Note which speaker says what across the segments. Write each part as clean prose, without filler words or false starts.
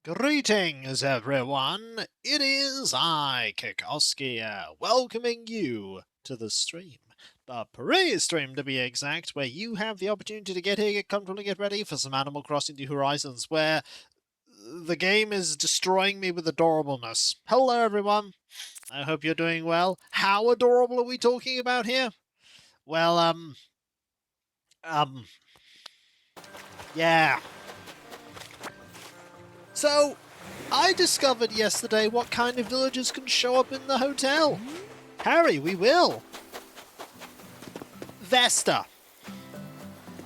Speaker 1: Greetings, everyone. It is I, Kikoski, welcoming you to the stream. The pre-stream, to be exact, where you have the opportunity to get here, get comfortable, get ready for some Animal Crossing New Horizons, where the game is destroying me with adorableness. Hello, everyone. I hope you're doing well. How adorable are we talking about here? Well, um, yeah. So, I discovered yesterday what kind of villagers can show up in the hotel. Harry, we will. Vesta.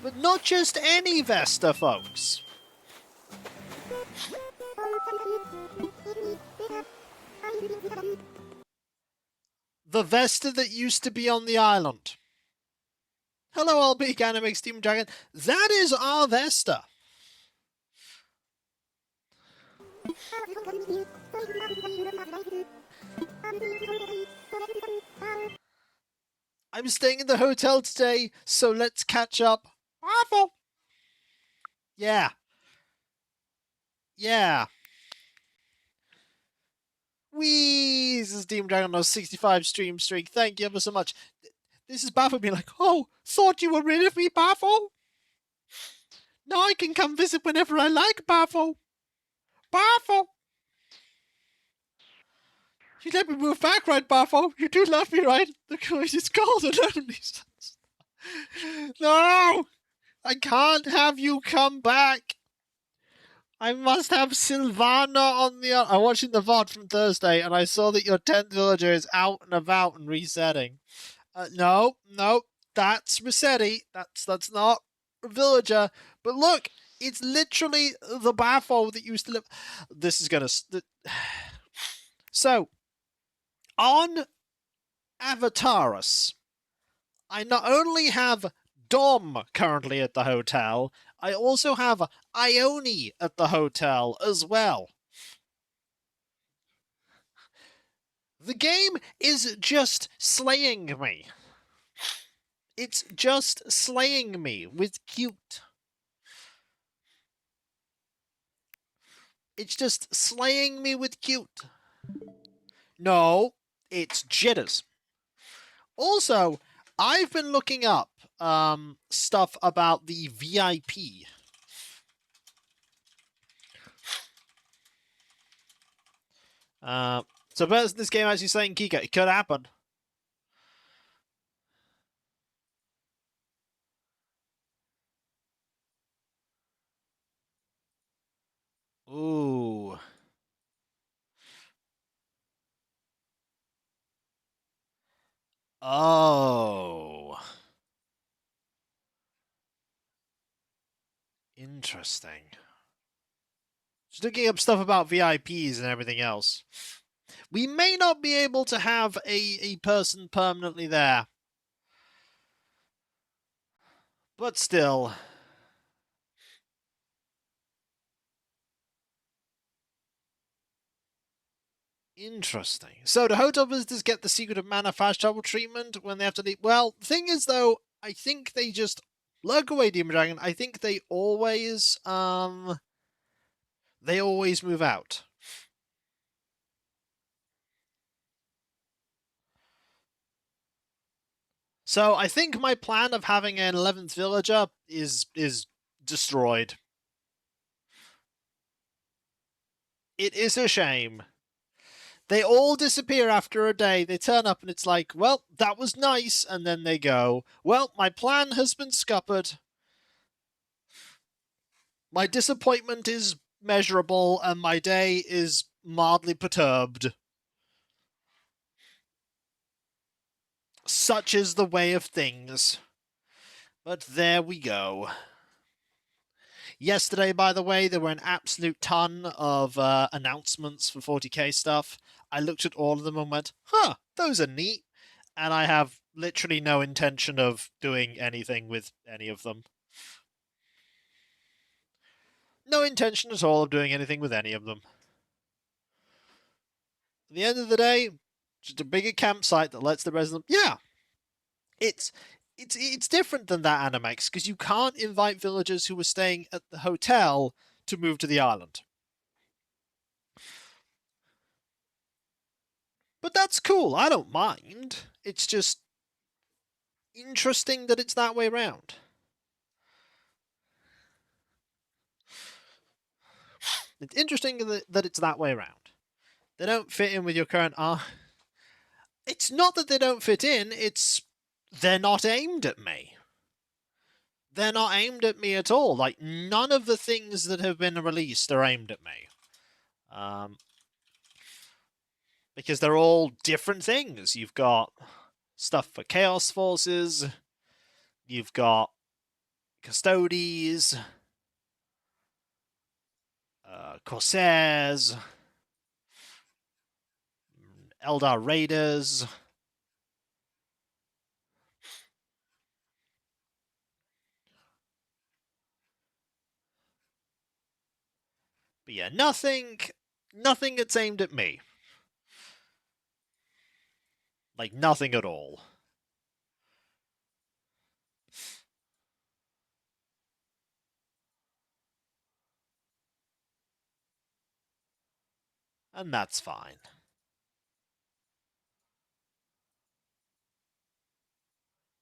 Speaker 1: But not just any Vesta, folks. The Vesta that used to be on the island. Hello, LB Animix Demon Dragon. That is our Vesta. I'm staying in the hotel today, so let's catch up. Awful. Yeah. Yeah. Wee! This is Demon Dragon on 65 stream streak. Thank you ever so much. This is Baffle being like, oh, thought you were rid of me, Baffle? Now I can come visit whenever I like, Baffle. Baffle! You let me move back, right, Baffle? You do love me, right? The choice is cold and lonely. No! I can't have you come back! I must have Sylvana on the... I'm watching the VOD from Thursday, and I saw that your 10th villager is out and about and resetting. No, that's Rossetti. That's not a villager. But look, it's literally the Baffle that used to live... This is gonna... So, on Avataris, I not only have Dom currently at the hotel, I also have Ione at the hotel as well. The game is just slaying me. It's just slaying me with cute. It's just slaying me with cute. No, it's jitters. Also, I've been looking up stuff about the VIP. So person this game actually saying Kika, it could happen. Ooh. Oh. Interesting. Just looking up stuff about VIPs and everything else. We may not be able to have a person permanently there. But still. Interesting. So do hotel visitors get the secret of mana fast travel treatment when they have to leave? Well, the thing is though, I think they just lurk away, Demon Dragon. I think they always move out. So I think my plan of having an 11th villager is destroyed. It is a shame. They all disappear after a day. They turn up and it's like, well, that was nice. And then they go, well, my plan has been scuppered. My disappointment is measurable and my day is mildly perturbed. Such is the way of things. But there we go. Yesterday, by the way, there were an absolute ton of announcements for 40k stuff. I looked at all of them and went, huh, those are neat. And I have literally no intention of doing anything with any of them. No intention at all of doing anything with any of them. At the end of the day, just a bigger campsite that lets the residents... Yeah, it's different than that, Animax, because you can't invite villagers who are staying at the hotel to move to the island. But that's cool, I don't mind. It's just interesting that it's that way around. It's interesting that it's that way around. They don't fit in with your current art. It's not that they don't fit in, it's they're not aimed at me. They're not aimed at me at all. Like, none of the things that have been released are aimed at me. Because they're all different things. You've got stuff for Chaos Forces, you've got Custodes, Corsairs, Eldar Raiders. But yeah, nothing that's aimed at me. Like, nothing at all. And that's fine.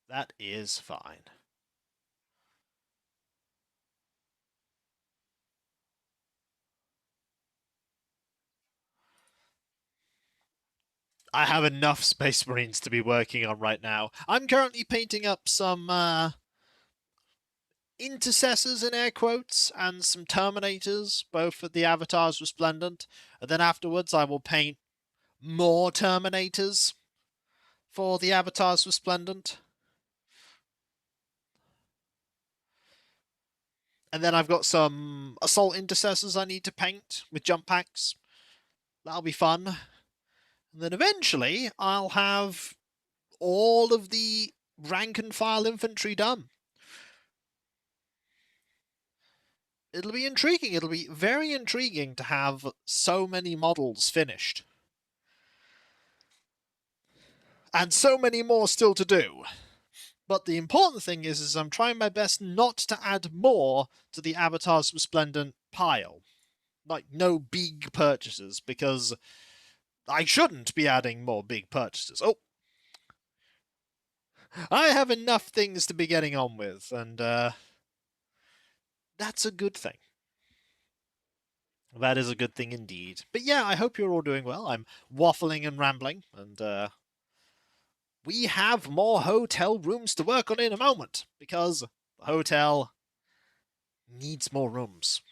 Speaker 1: That is fine. I have enough Space Marines to be working on right now. I'm currently painting up some intercessors in air quotes and some terminators, both for the avatars resplendent, and then afterwards I will paint more terminators for the avatars resplendent. And then I've got some assault intercessors I need to paint with jump packs. That'll be fun. And then eventually I'll have all of the rank and file infantry done. It'll be intriguing. It'll be very intriguing to have so many models finished. And so many more still to do. But the important thing is I'm trying my best not to add more to the Avatars Resplendent pile. Like, no big purchases, because I shouldn't be adding more big purchases. Oh! I have enough things to be getting on with, and that's a good thing. That is a good thing indeed. But yeah, I hope you're all doing well. I'm waffling and rambling, and we have more hotel rooms to work on in a moment, because the hotel needs more rooms.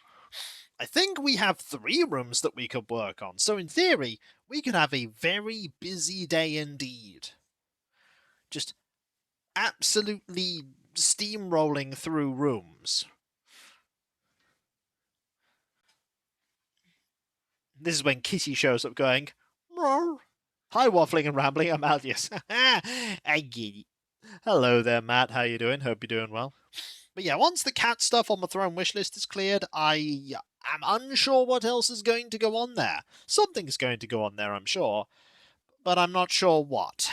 Speaker 1: I think we have 3 rooms that we could work on, so in theory, we could have a very busy day indeed. Just absolutely steamrolling through rooms. This is when Kitty shows up going, "Roar." Hi, waffling and rambling, I'm Aldius. I get it. Hello there, Matt. How you doing? Hope you're doing well. But yeah, once the cat stuff on the throne wishlist is cleared, I am unsure what else is going to go on there. Something's going to go on there, I'm sure, but I'm not sure what.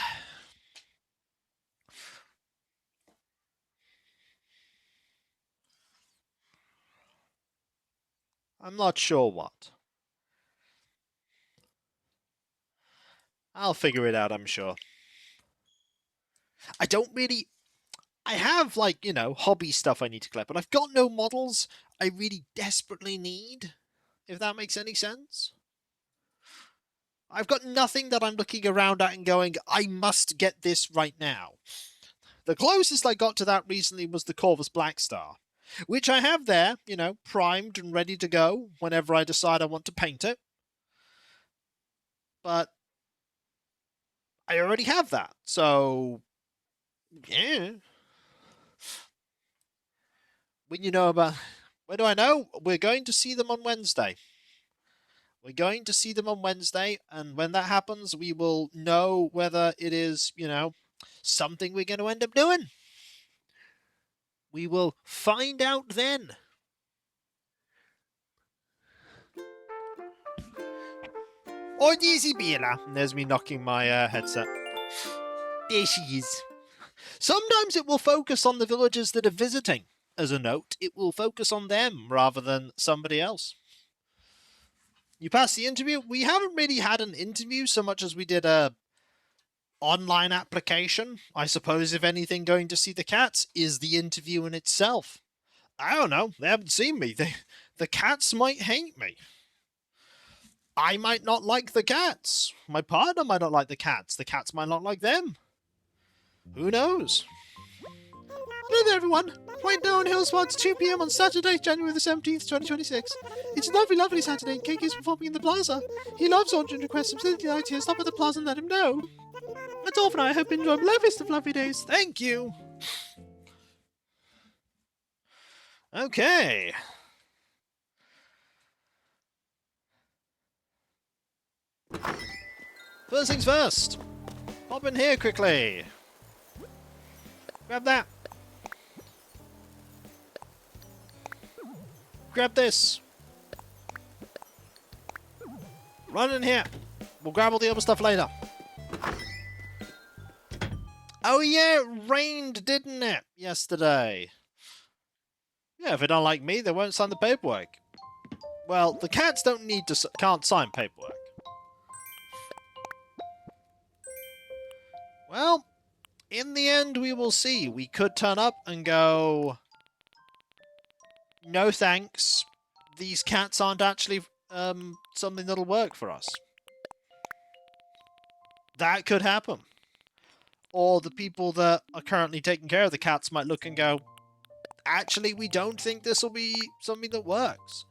Speaker 1: I'm not sure what. I'll figure it out, I'm sure. I don't really... I have, like, you know, hobby stuff I need to collect, but I've got no models I really desperately need, if that makes any sense. I've got nothing that I'm looking around at and going, I must get this right now. The closest I got to that recently was the Corvus Blackstar, which I have there, you know, primed and ready to go whenever I decide I want to paint it. But I already have that, so yeah. When you know about... When do I know? We're going to see them on Wednesday. We're going to see them on Wednesday, and when that happens, we will know whether it is, you know, something we're going to end up doing. We will find out then. Oh, Isabella. There's me knocking my headset. There she is. Sometimes it will focus on the villagers that are visiting. As a note, it will focus on them rather than somebody else. You passed the interview? We haven't really had an interview so much as we did a online application. I suppose if anything, going to see the cats is the interview in itself. I don't know. They haven't seen me. The cats might hate me. I might not like the cats. My partner might not like the cats. The cats might not like them. Who knows? Hello there, everyone. Right now on Hillspot, it's 2 p.m. on Saturday, January the 17th, 2026. It's a lovely, lovely Saturday, and Cake is performing in the plaza. He loves ordering requests, so simply like to stop at the plaza and let him know. That's all for now. I hope you enjoy the loveliest of lovely days. Thank you. Okay. First things first. Pop in here quickly. Grab that. Grab this. Run in here. We'll grab all the other stuff later. Oh yeah, it rained, didn't it, yesterday? Yeah, if they don't like me, they won't sign the paperwork. Well, the cats can't sign paperwork. Well, in the end, we will see. We could turn up and go, no thanks. These cats aren't actually something that'll work for us. That could happen. Or the people that are currently taking care of the cats might look and go, actually, we don't think this will be something that works.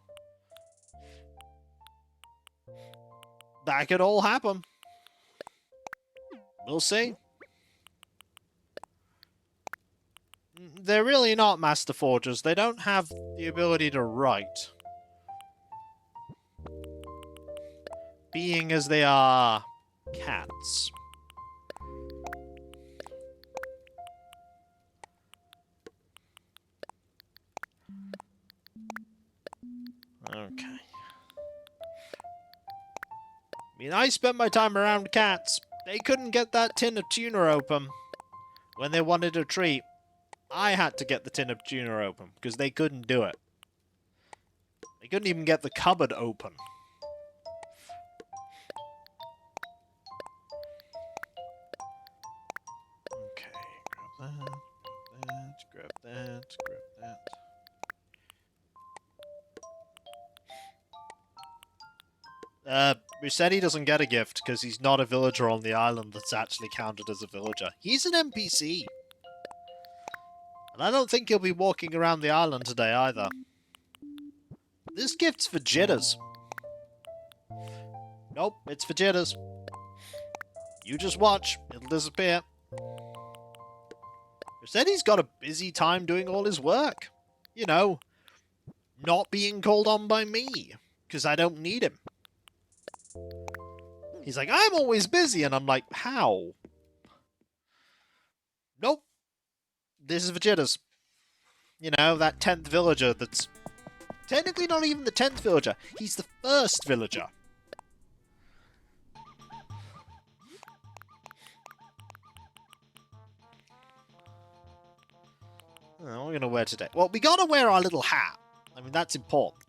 Speaker 1: That could all happen. We'll see. They're really not Master Forgers. They don't have the ability to write. Being as they are cats. Okay. I mean, I spent my time around cats. They couldn't get that tin of tuna open when they wanted a treat. I had to get the tin of tuna open because they couldn't do it. They couldn't even get the cupboard open. Okay, grab that, grab that, grab that. Musetti doesn't get a gift because he's not a villager on the island that's actually counted as a villager. He's an NPC. And I don't think he'll be walking around the island today either. This gift's for Jitters. Nope, it's for Jitters. You just watch. It'll disappear. Musetti's got a busy time doing all his work. You know, not being called on by me. Because I don't need him. He's like, I'm always busy, and I'm like, how? Nope. This is for Jitters. You know, that 10th villager that's technically not even the 10th villager. He's the first villager. Oh, what are we going to wear today? Well, we got to wear our little hat. I mean, that's important.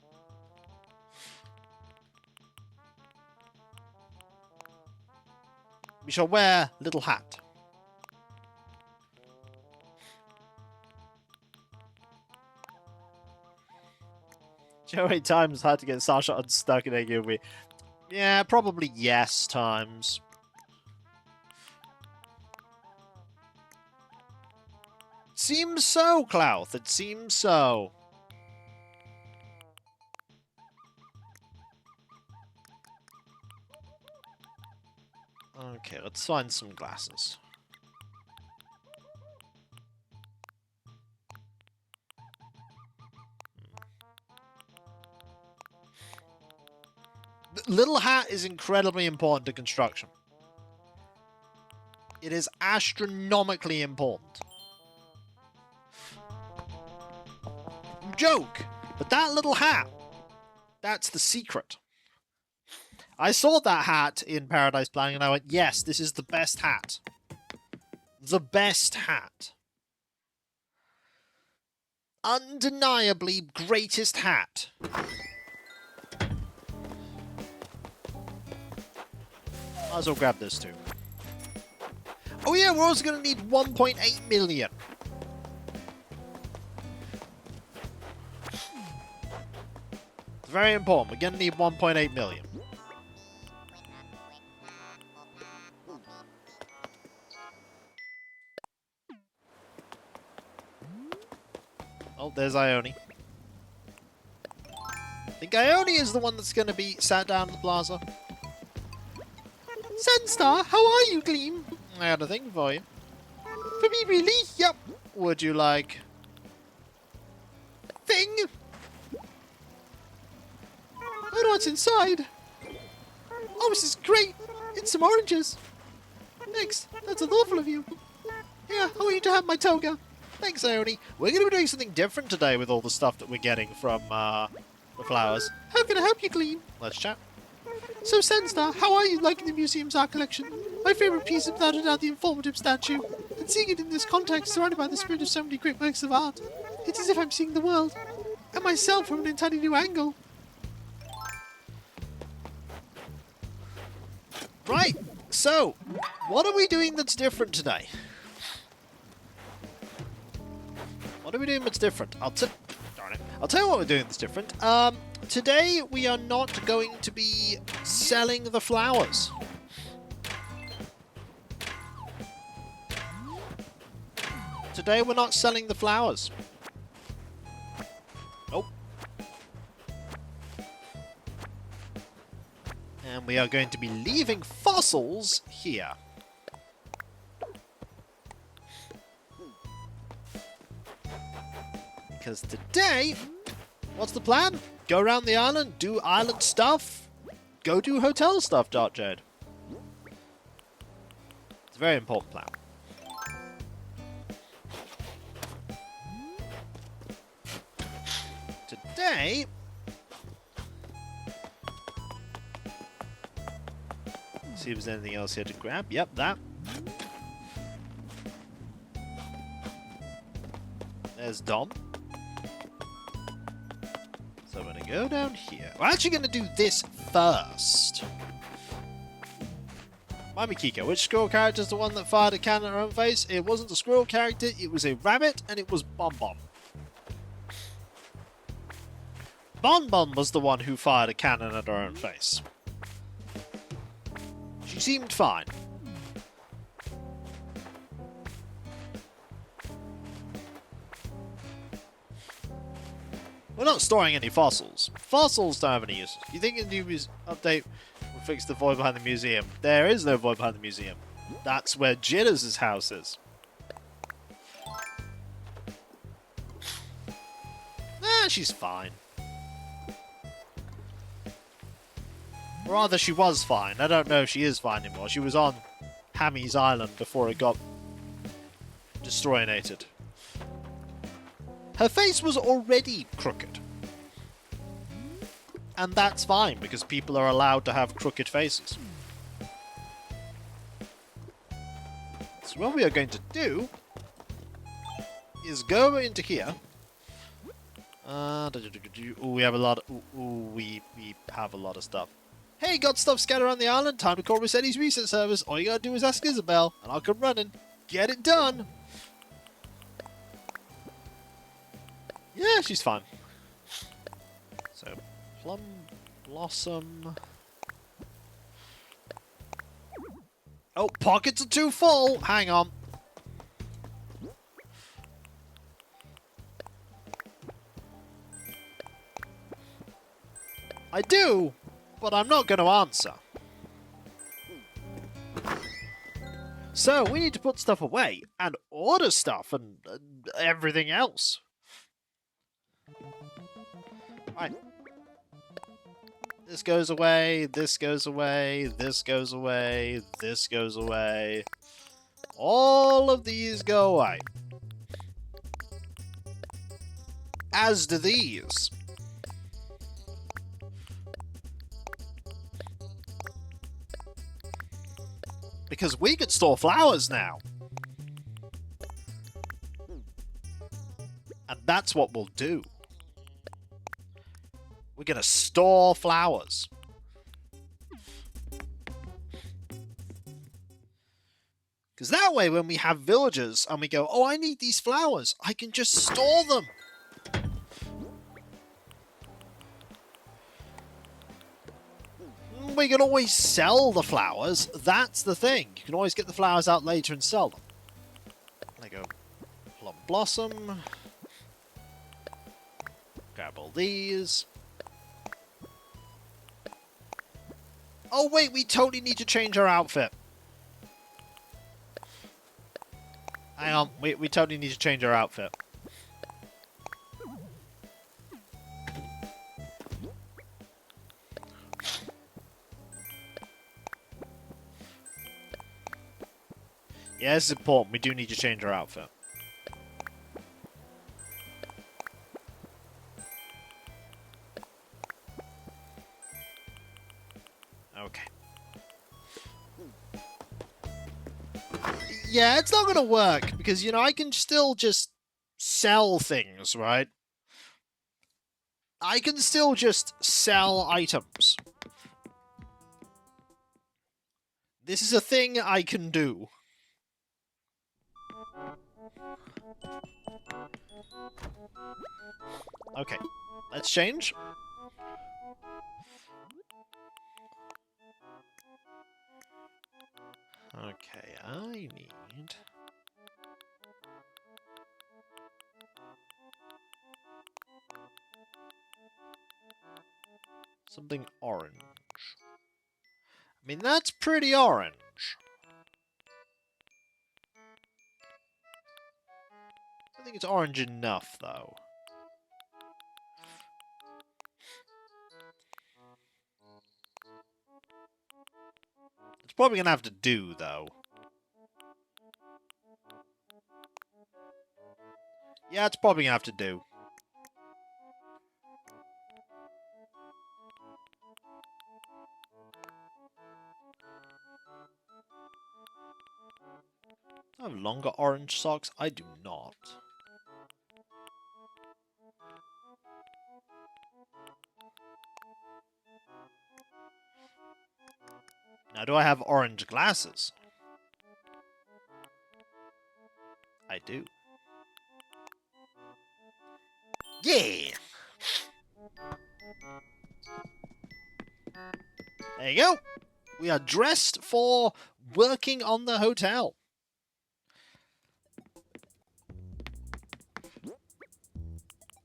Speaker 1: We shall wear little hat. How many times had to get Sasha unstuck in a movie? Yeah, probably yes times. It seems so, Clouth. It seems so. Okay, let's find some glasses. Little hat is incredibly important to construction. It is astronomically important. Joke! But that little hat, that's the secret. I saw that hat in Paradise Planning and I went, yes, this is the best hat. The best hat. Undeniably greatest hat. Might as well grab this too. Oh yeah, we're also going to need 1.8 million. It's very important. We're going to need 1.8 million. Oh, there's Ione. I think Ione is the one that's going to be sat down in the plaza. Sunstar, how are you, Gleam? I had a thing for you. For me, really? Yep. Would you like... thing? I know what's inside. Oh, this is great. It's some oranges. Thanks. That's thoughtful of you. Yeah, I want you to have my toga. Thanks, Ione. We're going to be doing something different today with all the stuff that we're getting from the flowers. How can I help you, Gleam? Let's chat. So, Sunstar, how are you liking the museum's art collection? My favourite piece is without a doubt the informative statue. And seeing it in this context, surrounded by the spirit of so many great works of art, it's as if I'm seeing the world, and myself from an entirely new angle. Right, so, what are we doing that's different today? What are we doing that's different? I'll tell you what we're doing that's different. Today we are not going to be selling the flowers. Today we're not selling the flowers. Nope. And we are going to be leaving fossils here. Because today, what's the plan? Go around the island, do island stuff, go do hotel stuff, Dark Jade. It's a very important plan. Today, see if there's anything else here to grab. Yep, that. There's Dom. So I'm going to go down here. We're actually going to do this first. Mami Kiko, which squirrel character is the one that fired a cannon at her own face? It wasn't a squirrel character, it was a rabbit, and it was Bon Bon. Bon Bon was the one who fired a cannon at her own face. She seemed fine. We're not storing any fossils. Fossils don't have any use. You think a new update will fix the void behind the museum? There is no void behind the museum. That's where Jitters' house is. Nah, she's fine. Or rather, she was fine. I don't know if she is fine anymore. She was on Hammy's Island before it got destroyinated. Her face was already crooked. And that's fine, because people are allowed to have crooked faces. So what we are going to do is go into here. We have a lot of... we have a lot of stuff. Hey, got stuff scattered around the island? Time to call Rossetti's research service. All you gotta do is ask Isabel, and I'll come running. Get it done! Yeah, she's fine. So, Plum Blossom... Oh, pockets are too full! Hang on. I do, but I'm not going to answer. So, we need to put stuff away, and order stuff, and everything else. Right. This goes away, this goes away, this goes away, this goes away. All of these go away. As do these. Because we could store flowers now. And that's what we'll do. We're going to store flowers. Because that way, when we have villagers and we go, oh, I need these flowers, I can just store them. We can always sell the flowers. That's the thing. You can always get the flowers out later and sell them. I go plum blossom. Grab all these. Oh wait, we totally need to change our outfit. Hang on, we totally need to change our outfit. Yeah, this is important. We do need to change our outfit. Okay. Yeah, it's not gonna work because, you know, I can still just sell things, right? I can still just sell items. This is a thing I can do. Okay, let's change. Okay, I need... something orange. I mean, that's pretty orange. I think it's orange enough, though. It's probably gonna have to do, though. Yeah, it's probably gonna have to do. I have longer orange socks? I do not. Now, do I have orange glasses? I do. Yeah! There you go! We are dressed for working on the hotel.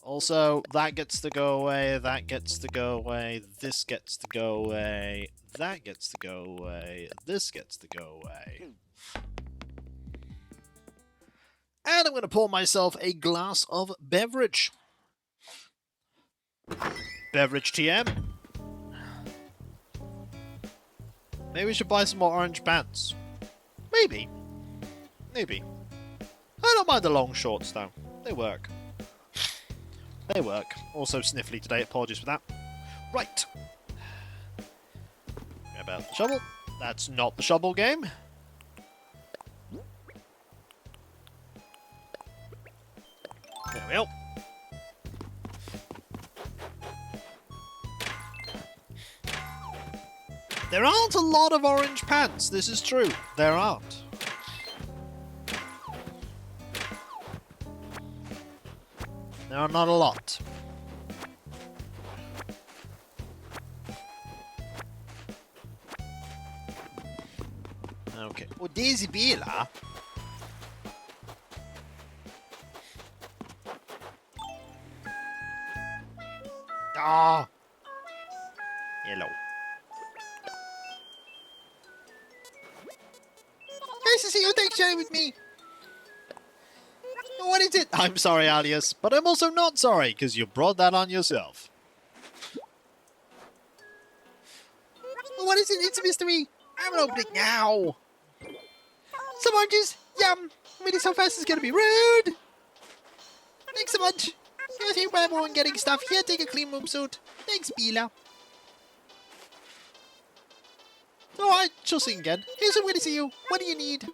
Speaker 1: Also, that gets to go away, that gets to go away, this gets to go away, that gets to go away, this gets to go away. And I'm going to pour myself a glass of beverage. Beverage TM. Maybe we should buy some more orange pants. Maybe. Maybe. I don't mind the long shorts, though. They work. They work. Also sniffly today, apologies for that. Right. Grab out the shovel. That's not the shovel game. There we go. There aren't a lot of orange pants, this is true. There aren't. There are not a lot. Okay. Oh, Daisy Bela. Ah. Hello. Nice to see you. Thanks for sharing with me. What is it? I'm sorry, Alias, but I'm also not sorry, because you brought that on yourself. What is it? It's a mystery. I'm gonna open it now. Some oranges. Yum. Reading so fast is gonna be rude. Thanks so much. Here's here everyone getting stuff. Here, take a clean room suit. Thanks, Bila. Alright, she'll sing again. Here's I'm gonna see you. What do you need?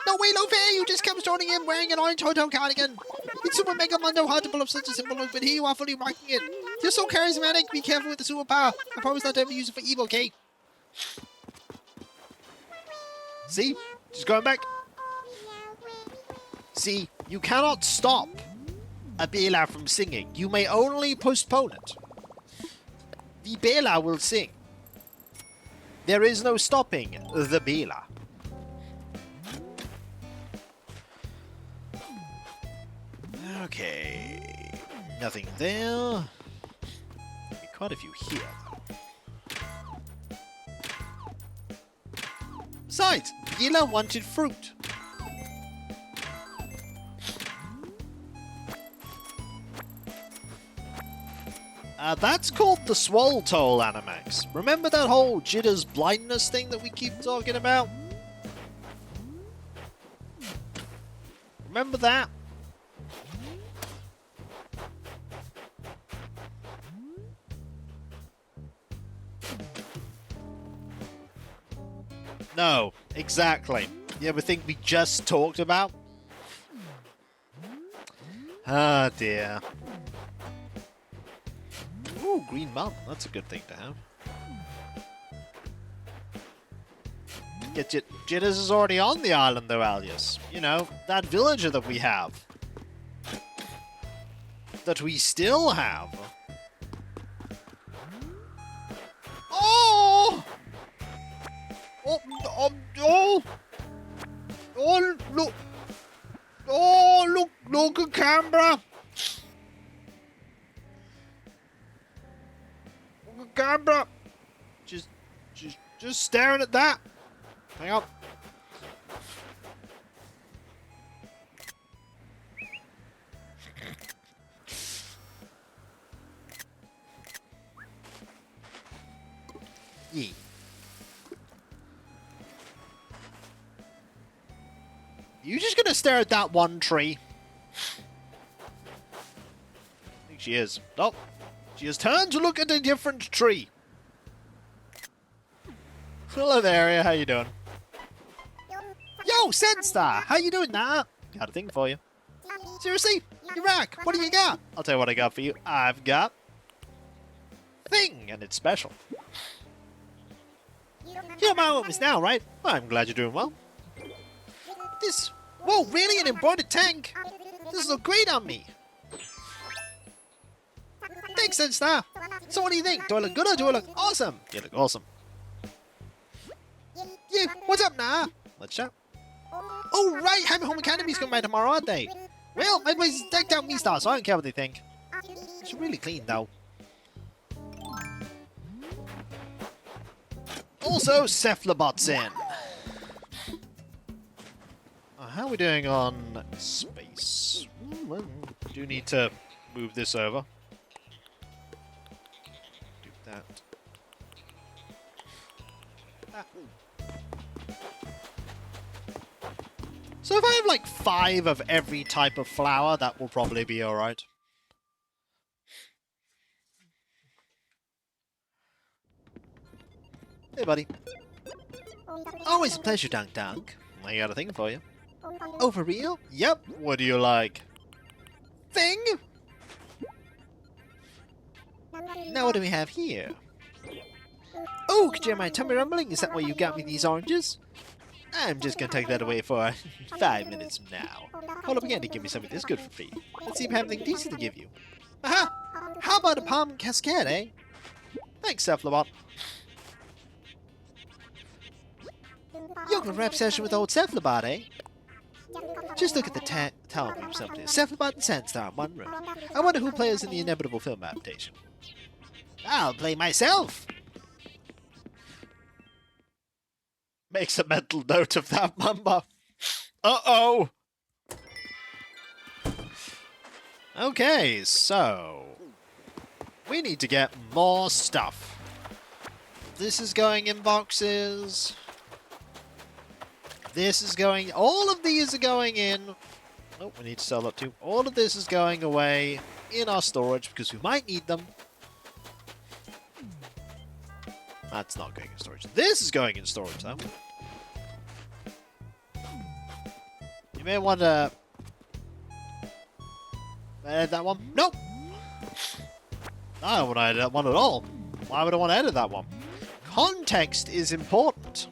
Speaker 1: No way, no fair! You just come strolling in wearing an orange hotel cardigan. It's super mega mundo hard to pull off such a simple look, but here you are fully rocking it. You're so charismatic. Be careful with the superpower. I promise not to ever use it for evil, okay? See? She's going back. See, you cannot stop a Bela from singing. You may only postpone it. The Bela will sing. There is no stopping the Bela. Okay. Nothing there. Maybe quite a few here. Besides, Bela wanted fruit. That's called the Swaltoll Animax. Remember that whole Jitters blindness thing that we keep talking about? Remember that? No, exactly. The other thing we just talked about? Ah, dear. Ooh, Green Mountain. That's a good thing to have. Get Jitters is already on the island, though, Alias. You know, that villager that we have. That we still have. Oh! Oh, look. Oh, look at Canberra. Look at Canberra. Just staring at that. Hang on. Yeah. You just gonna stare at that one tree? I think she is. Oh, she has turned to look at a different tree. Hello there, how you doing? Yo, Senstar, how you doing now? Got a thing for you. Seriously? You rock. What do you got? I'll tell you what I got for you. I've got thing, and it's special. You're my witness now, right? I'm glad you're doing well. This... Whoa, really? An embroidered tank? This will look great on me. Thanks, Senstar. So what do you think? Do I look good or do I look awesome? You look awesome. Yeah, what's up now? Let's chat. Oh, right, Happy Home Academy's coming by tomorrow, aren't they? Well, my place is decked out me-star, so I don't care what they think. It's really clean, though. Also, Cephalobot's in. How are we doing on space? Well, do need to move this over. Do that. Ah. So if I have like 5 of every type of flower, that will probably be alright. Hey, buddy. Always a pleasure, Dunk Dunk. I got a thing for you. Oh, for real? Yep. What do you like? Thing? Now what do we have here? Oh, could you hear my tummy rumbling? Is that why you got me these oranges? I'm just gonna take that away for 5 minutes from now. Hold up again to give me something this good for free. Let's see if I have anything decent to give you. Aha! How about a palm cascade, eh? Thanks, Cephalobot. You can rap session with old Cephalobot, eh? Just look at the talent we himself to. Cephalobot and Sandstar in one room. I wonder who plays in the inevitable film adaptation. I'll play myself! Makes a mental note of that, Mamba. Uh-oh! Okay, so... we need to get more stuff. This is going in boxes... This is going... all of these are going in... oh, we need to sell that too. All of this is going away in our storage because we might need them. That's not going in storage. This is going in storage, though. You may want to... edit that one. Nope! I don't want to edit that one at all. Why would I want to edit that one? Context is important.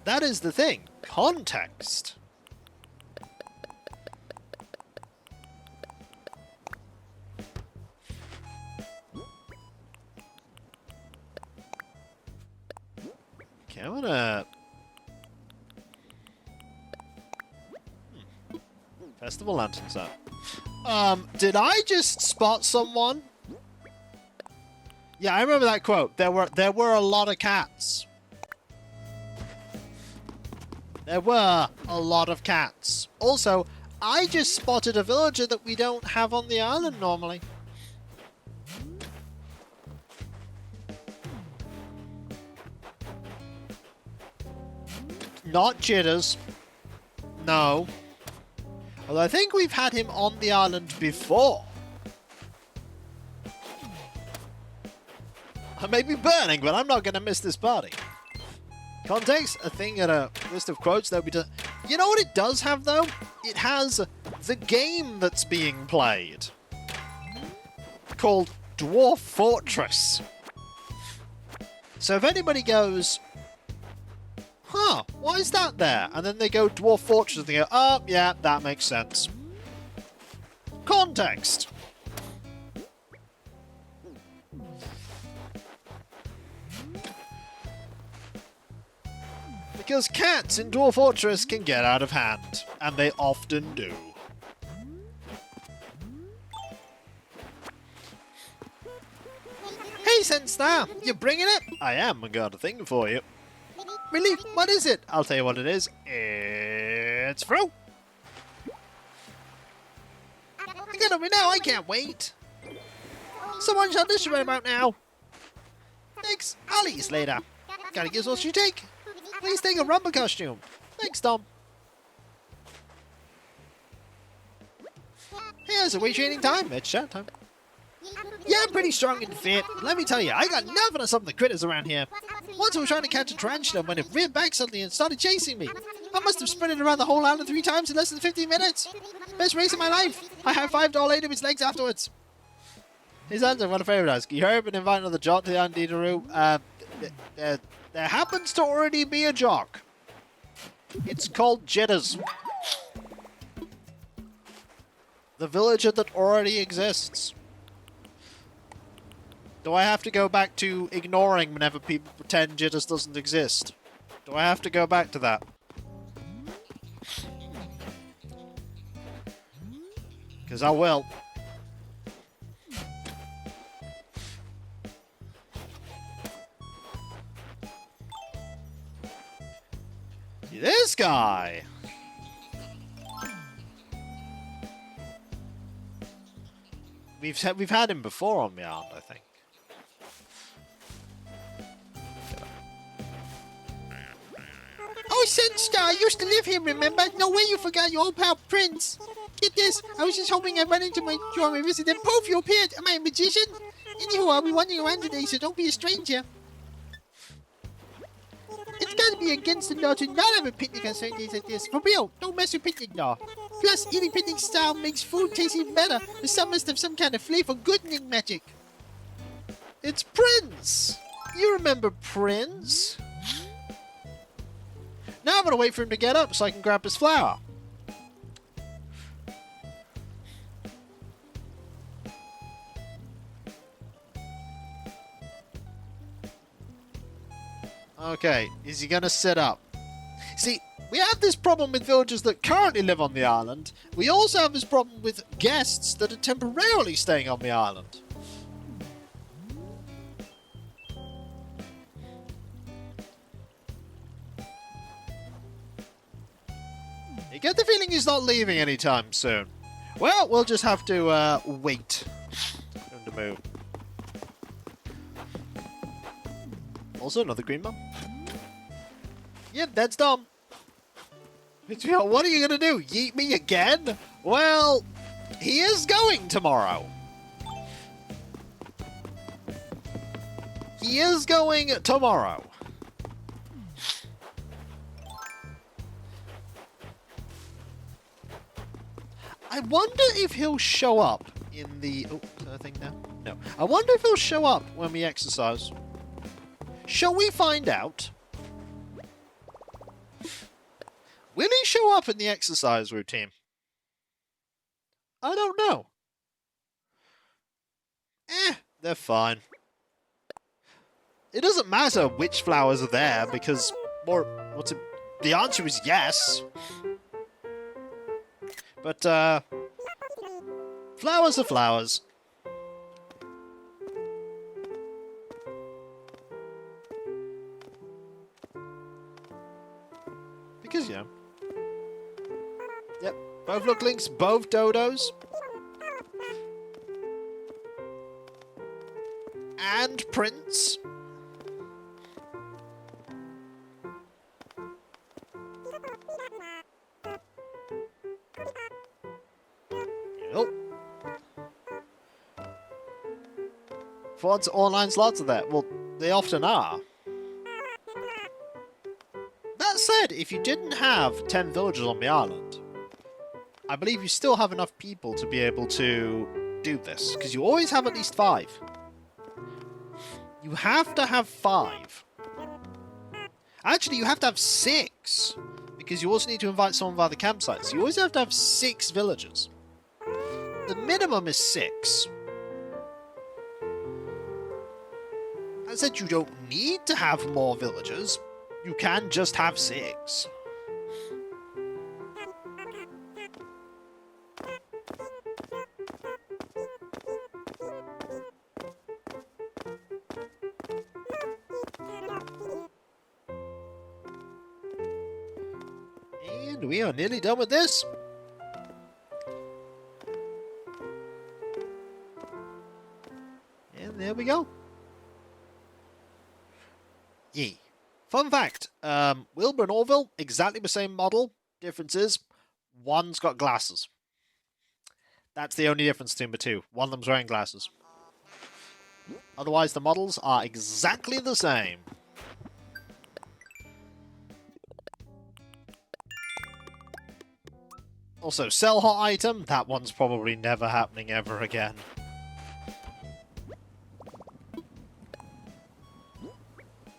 Speaker 1: That is the thing. Context. Okay, I'm gonna... Festival lanterns up. Did I just spot someone? Yeah, I remember that quote. There were a lot of cats. There were a lot of cats. Also, I just spotted a villager that we don't have on the island normally. Not Jitters. No. Although I think we've had him on the island before. I may be burning, but I'm not going to miss this party. Context, a thing and a list of quotes that we do. You know what it does have, though? It has the game that's being played. Called Dwarf Fortress. So if anybody goes, huh, why is that there? And then they go Dwarf Fortress and they go, oh, yeah, that makes sense. Context. Because cats in Dwarf Fortress can get out of hand, and they often do. Hey, Senstar, you bringing it? I am, I got a thing for you. Really? What is it? I'll tell you what it is. It's fruit. Get on me now, I can't wait. Someone shall this right about now. Thanks, I'll eat you later. Gotta guess what you take. Please take a rumba costume. Thanks, Tom. Hey, so we're training time. It's chat time. Yeah, I'm pretty strong and fit. Let me tell you, I got nothing on some of the critters around here. Once I was trying to catch a tarantula when it reared back suddenly and started chasing me. I must have sprinted around the whole island 3 times in less than 15 minutes. Best race of my life. I high-fived all 8 of its legs afterwards. His answer, what a favourite ask. You heard and invite another jock to the island Dideroo. There happens to already be a jock. It's called Jitters. The villager that already exists. Do I have to go back to ignoring whenever people pretend Jitters doesn't exist? Do I have to go back to that? Because I will. This guy! We've had him before on the island, I think. Oh, Sunstar, I used to live here, remember? No way you forgot your old pal Prince. Get this, I was just hoping I'd run into my drawing visit, then poof, you appeared. Am I a magician? Anywho, I'll be wandering around today, so don't be a stranger. It's gotta be against the law to not have a picnic on certain days like this. For real, don't mess with picnic law. Plus, eating picnic style makes food taste even better. The sun must have some kind of flavor goodening magic. It's Prince! You remember Prince? Now I'm gonna wait for him to get up so I can grab his flower. Okay, is he gonna sit up? See, we have this problem with villagers that currently live on the island. We also have this problem with guests that are temporarily staying on the island. You get the feeling he's not leaving anytime soon. Well, we'll just have to wait for him to move. Also, another green mum. Yep, that's dumb. What are you gonna do? Yeet me again? Well, he is going tomorrow. He is going tomorrow. I wonder if he'll show up in the... Oh, is that a thing now? No. I wonder if he'll show up when we exercise. Shall we find out? Will he show up in the exercise routine? I don't know. They're fine. It doesn't matter which flowers are there because the answer is yes. But flowers are flowers. Because, you know. Yep, both looklings, both dodos. And Prince. Yep. VOD's online slots are there. Well, they often are. That said, if you didn't have 10 villagers on the island, I believe you still have enough people to be able to do this, because you always have at least 5. You have to have 5. Actually, you have to have 6, because you also need to invite someone via the campsite. So you always have to have 6 villagers. The minimum is 6. I said you don't need to have more villagers. You can just have 6. And we are nearly done with this. And there we go. Yee. Fun fact, Wilbur and Orville, exactly the same model. Difference is, one's got glasses. That's the only difference between the two. One of them's wearing glasses. Otherwise, the models are exactly the same. Also, sell hot item. That one's probably never happening ever again.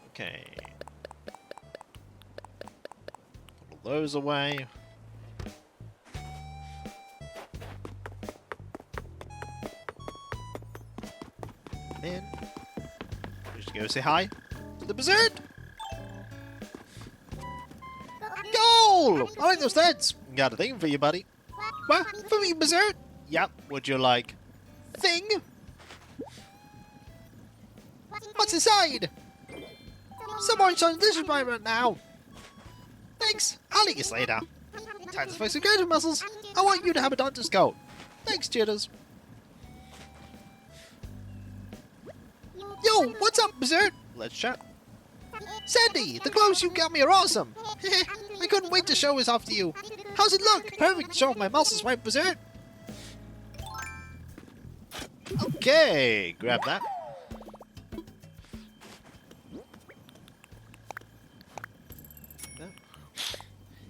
Speaker 1: Okay. Put those away. Then, just go say hi to the Berserk. Goal! I like those stats. Got a thing for you, buddy. What? For me, Berserk? Yep. Would you like thing? What's inside? Some orange on this environment now. Thanks. I'll eat you later. Time to fix some creative muscles. I want you to have a doctor's coat. Thanks, Jitters. Yo, what's up, Berserk? Let's chat. Sandy, the clothes you got me are awesome. I couldn't wait to show this off to you. How's it look? Perfect to show off my muscles, right, Berserk? Okay, grab that.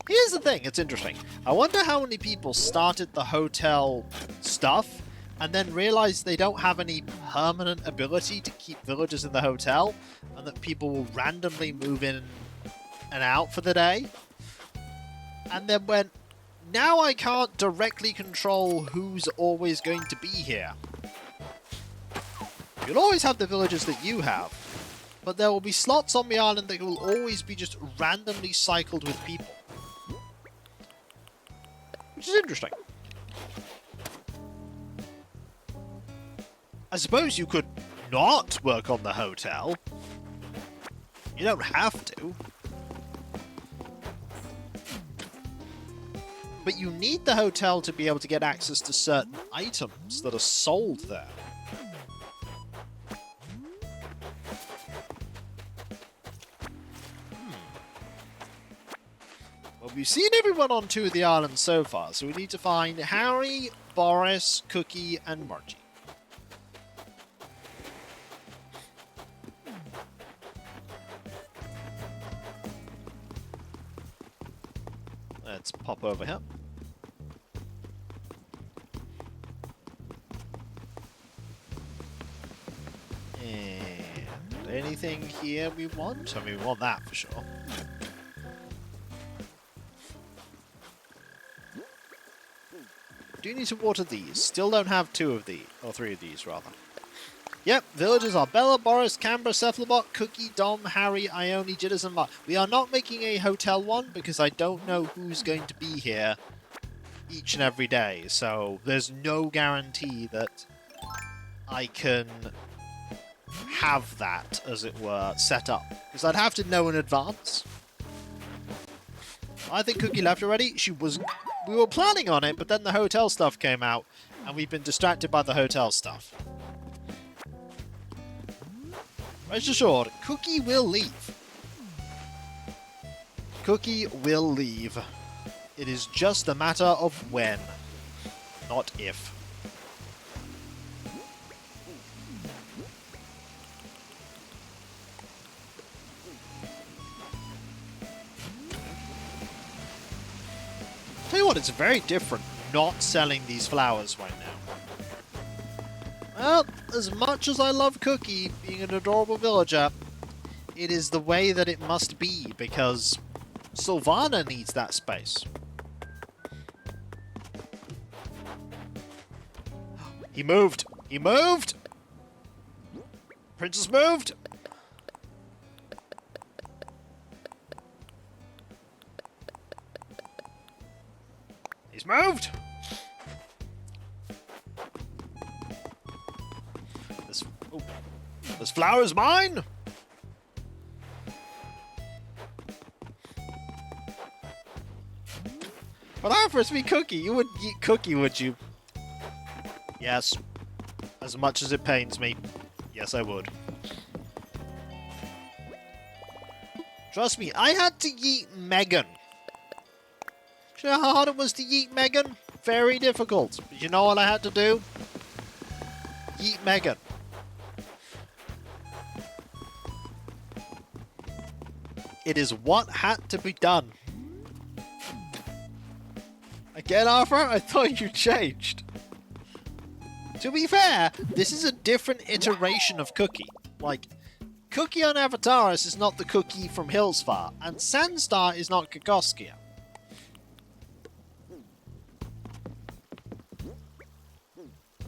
Speaker 1: Here's the thing, it's interesting. I wonder how many people started the hotel stuff and then realized they don't have any permanent ability to keep villagers in the hotel and that people will randomly move in and out for the day. And then went, now I can't directly control who's always going to be here. You'll always have the villagers that you have, but there will be slots on the island that will always be just randomly cycled with people. Which is interesting. I suppose you could not work on the hotel. You don't have to. But you need the hotel to be able to get access to certain items that are sold there. Well, we've seen everyone on 2 of the islands so far, so we need to find Harry, Boris, Cookie, and Margie. Let's pop over here. And anything here we want? I mean, we want that for sure. do need to water these. Still don't have 2 of these, or 3 of these, rather. Yep, villagers are Bella, Boris, Canberra, Cephalobot, Cookie, Dom, Harry, Ione, Jitters, and Mark. We are not making a hotel one because I don't know who's going to be here each and every day. So there's no guarantee that I can have that, as it were, set up. Because I'd have to know in advance. I think Cookie left already. We were planning on it, but then the hotel stuff came out, and we've been distracted by the hotel stuff. Rest assured, Cookie will leave. Cookie will leave. It is just a matter of when, not if. Tell you what, it's very different not selling these flowers right now. Well, as much as I love Cookie being an adorable villager, it is the way that it must be, because Sylvana needs that space. He moved! He moved! Princess moved! He's moved! This flower's mine! But offers me Cookie. You would eat Cookie, would you? Yes. As much as it pains me. Yes, I would. Trust me, I had to yeet Megan. Do you know how hard it was to yeet Megan? Very difficult. But you know what I had to do? Yeet Megan. It is what had to be done. Again, Arthur, I thought you changed. To be fair, this is a different iteration of Cookie. Like, Cookie on Avataris is not the Cookie from Hillsfar, and Sandstar is not Kagoskia.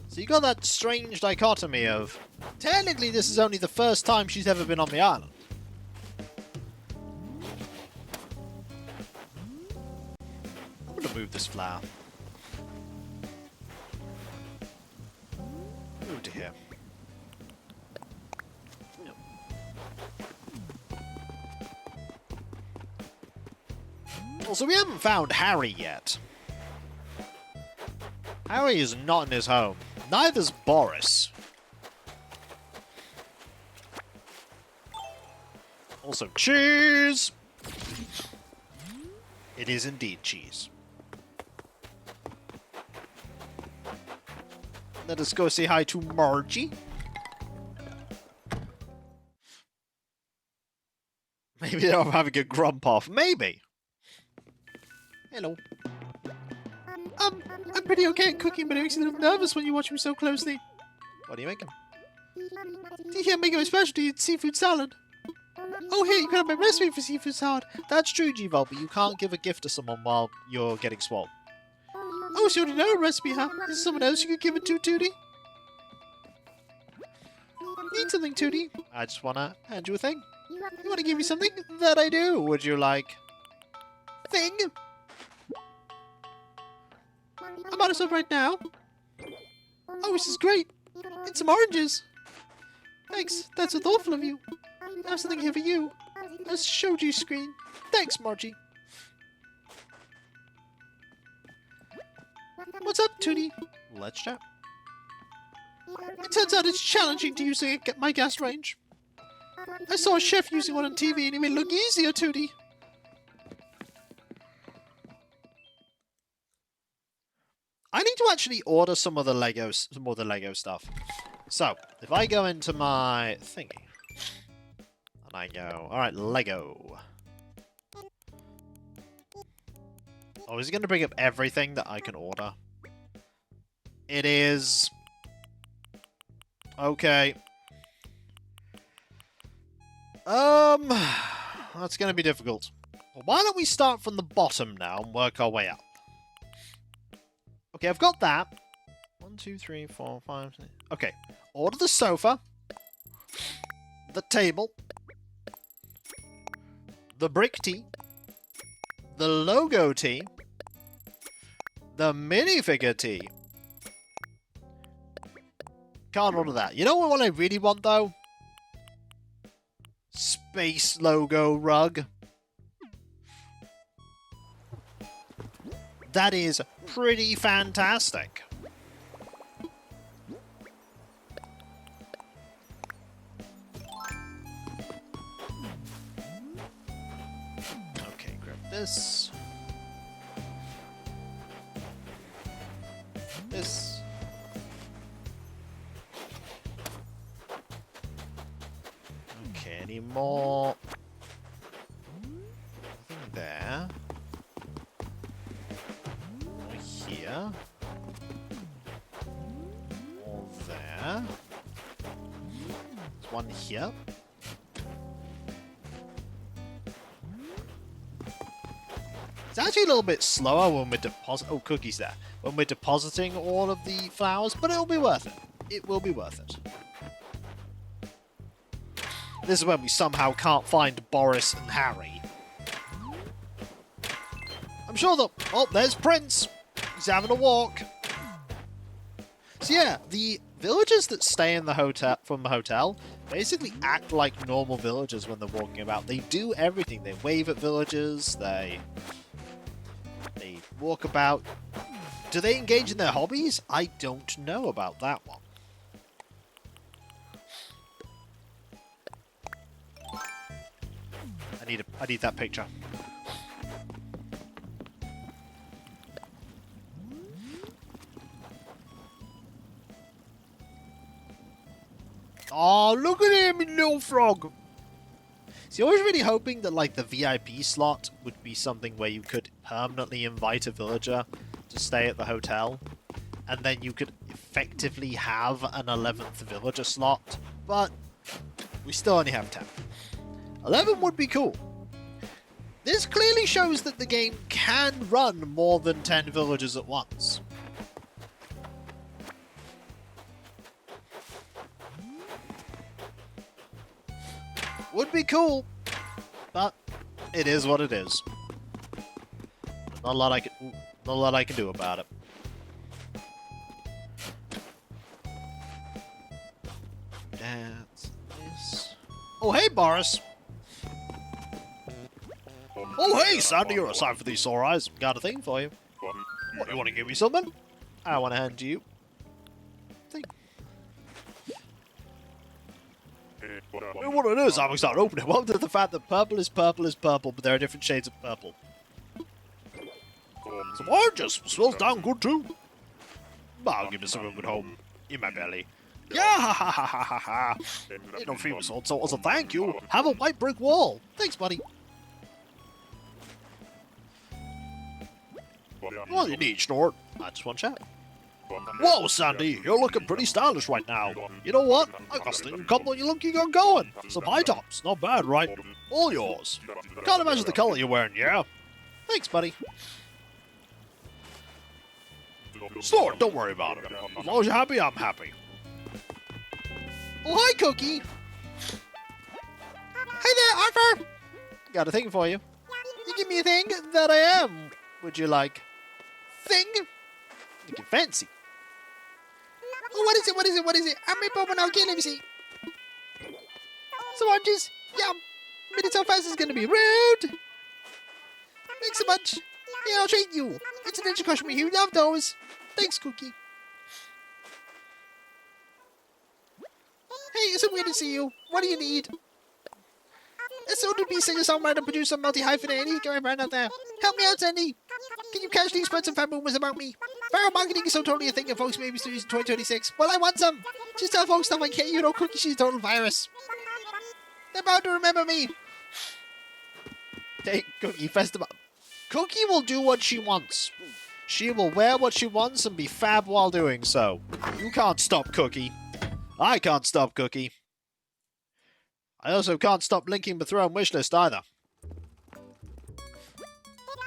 Speaker 1: So you got that strange dichotomy of, technically this is only the first time she's ever been on the island. I'm gonna move this flower. Move to here. Yep. Also, we haven't found Harry yet. Harry is not in his home. Neither's Boris. Also, cheese! It is indeed cheese. Let us go say hi to Margie. Maybe they're having a grump off. Maybe. Hello. I'm pretty okay at cooking, but it makes me a little nervous when you watch me so closely. What are you making? I'm making my specialty, it's seafood salad. Oh, here, you can have my recipe for seafood salad. That's true, G-Vol, but you can't give a gift to someone while you're getting swole. Oh, so you already know a recipe, huh? Is there someone else you could give it to, Tootie? Need something, Tootie? I just want to hand you a thing. You want to give me something? That I do. Would you like... thing? I'm out of stuff right now. Oh, this is great. It's some oranges. Thanks. That's so thoughtful of you. I have something here for you. A shoji screen. Thanks, Margie. What's up, Tootie? Let's chat. It turns out it's challenging to use my gas range. I saw a chef using one on TV and it made it look easier, Tootie. I need to actually order some of the Lego stuff. So, if I go into my thingy, and I go, alright, Lego. Oh, is it going to bring up everything that I can order? It is. Okay. That's going to be difficult. Well, why don't we start from the bottom now and work our way up? Okay, I've got that. 1, 2, 3, 4, 5, 6. Okay. Order the sofa. The table. The brick tea. The logo tea. The minifigure tea. Can't order that. You know what I really want, though? Space logo rug. That is pretty fantastic. Okay, grab this. This. Okay, any more? Nothing there. More here. More there. There's one here. It's actually a little bit slower when we're Oh, Cookie's there. When we're depositing all of the flowers, but it'll be worth it. It will be worth it. This is when we somehow can't find Boris and Harry. I'm sure that... Oh, there's Prince. He's having a walk. So yeah, the villagers that stay in the hotel from the hotel basically act like normal villagers when they're walking about. They do everything. They wave at villagers. They walk about. Do they engage in their hobbies? I don't know about that one. I need that picture. Oh, look at him, little frog. See, I was really hoping that like the VIP slot would be something where you could permanently invite a villager to stay at the hotel, and then you could effectively have an 11th villager slot, but we still only have 10. 11 would be cool. This clearly shows that the game can run more than 10 villagers at once. Would be cool, but it is what it is. Not a lot I can do about it. That's this. Oh, hey, Boris. Oh, hey, Sandy, you're aside for these sore eyes. Got a thing for you. What, you want to give me something? I want to hand you. Thing. And what it is, I'm excited to open it. Welcome to the fact that purple is purple, but there are different shades of purple. Some oranges. Smells damn good, too. I'll give you something good home. In my belly. Yeah, ha ha ha ha ha ha. Ain't no famous old so as a thank you, have a white brick wall. Thanks, buddy. What do you need, Snort? I just want chat. Whoa, Sandy, you're looking pretty stylish right now. You know what? I got a couple of you looking good going. Some high tops, not bad, right? All yours. Can't imagine the color you're wearing, yeah? Thanks, buddy. Snort, don't worry about it. As long as you're happy, I'm happy. Oh, hi, Cookie. Hey there, Arthur. Got a thing for you. You give me a thing that I am. Would you like? Thing? You get fancy. Oh, what is it? What is it? What is it? I'm a Pokemon. Okay, let me see. Some oranges. Yum. Minute so fast is gonna be rude. Thanks so much. Yeah, I'll treat you. It's an extra crush me. You love those. Thanks, Cookie. Hey, it's so weird to see you. What do you need? A soon-to-be singer-songwriter, producer, multi-hyphenate, and he's going around out there. Help me out, Sandy. Can you casually spread some fan rumors about me? Viral marketing is so totally a thing and folks may be studios in 2026. Well, I want some. Just tell folks stuff like, hey, you know, Cookie, she's a total virus. They're bound to remember me. Take Cookie Festival. Cookie will do what she wants. She will wear what she wants and be fab while doing so. You can't stop Cookie. I can't stop Cookie. I also can't stop linking the throne wishlist either.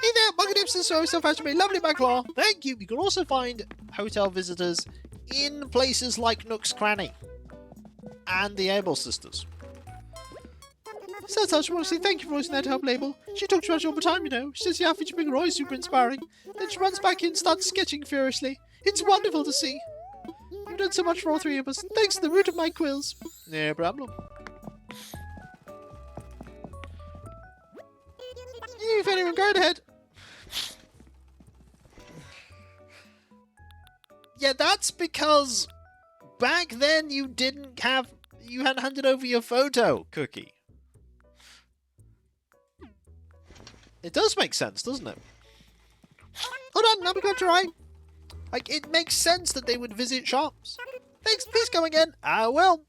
Speaker 1: Hey Hey there, magnificent so fast to me, lovely McClaw. Thank you. You can also find hotel visitors in places like Nook's Cranny and the Able Sisters. So I want to say thank you for voicing that help label. She talks about you all the time, you know. She says the outfit you bring Roy is super inspiring. Then she runs back in and starts sketching furiously. It's wonderful to see. You've done so much for all three of us. Thanks to the root of my quills. No problem. If anyone, go ahead. Yeah, that's because back then you hadn't handed over your photo, Cookie. It does make sense, doesn't it? Hold on, now we got to try. Like, it makes sense that they would visit shops. Thanks, please come again. I will.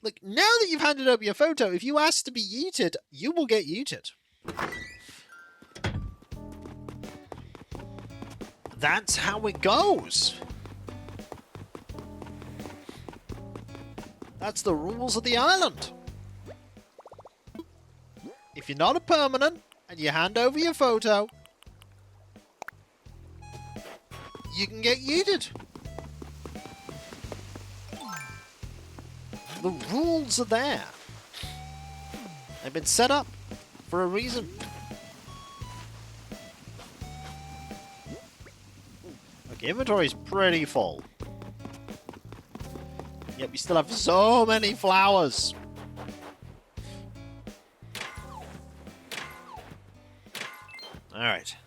Speaker 1: Look, now that you've handed over your photo, if you ask to be yeeted, you will get yeeted. That's how it goes. That's the rules of the island. If you're not a permanent and you hand over your photo, you can get yeeted. The rules are there. They've been set up for a reason. Okay, inventory's pretty full. Yet we still have so many flowers. Alright.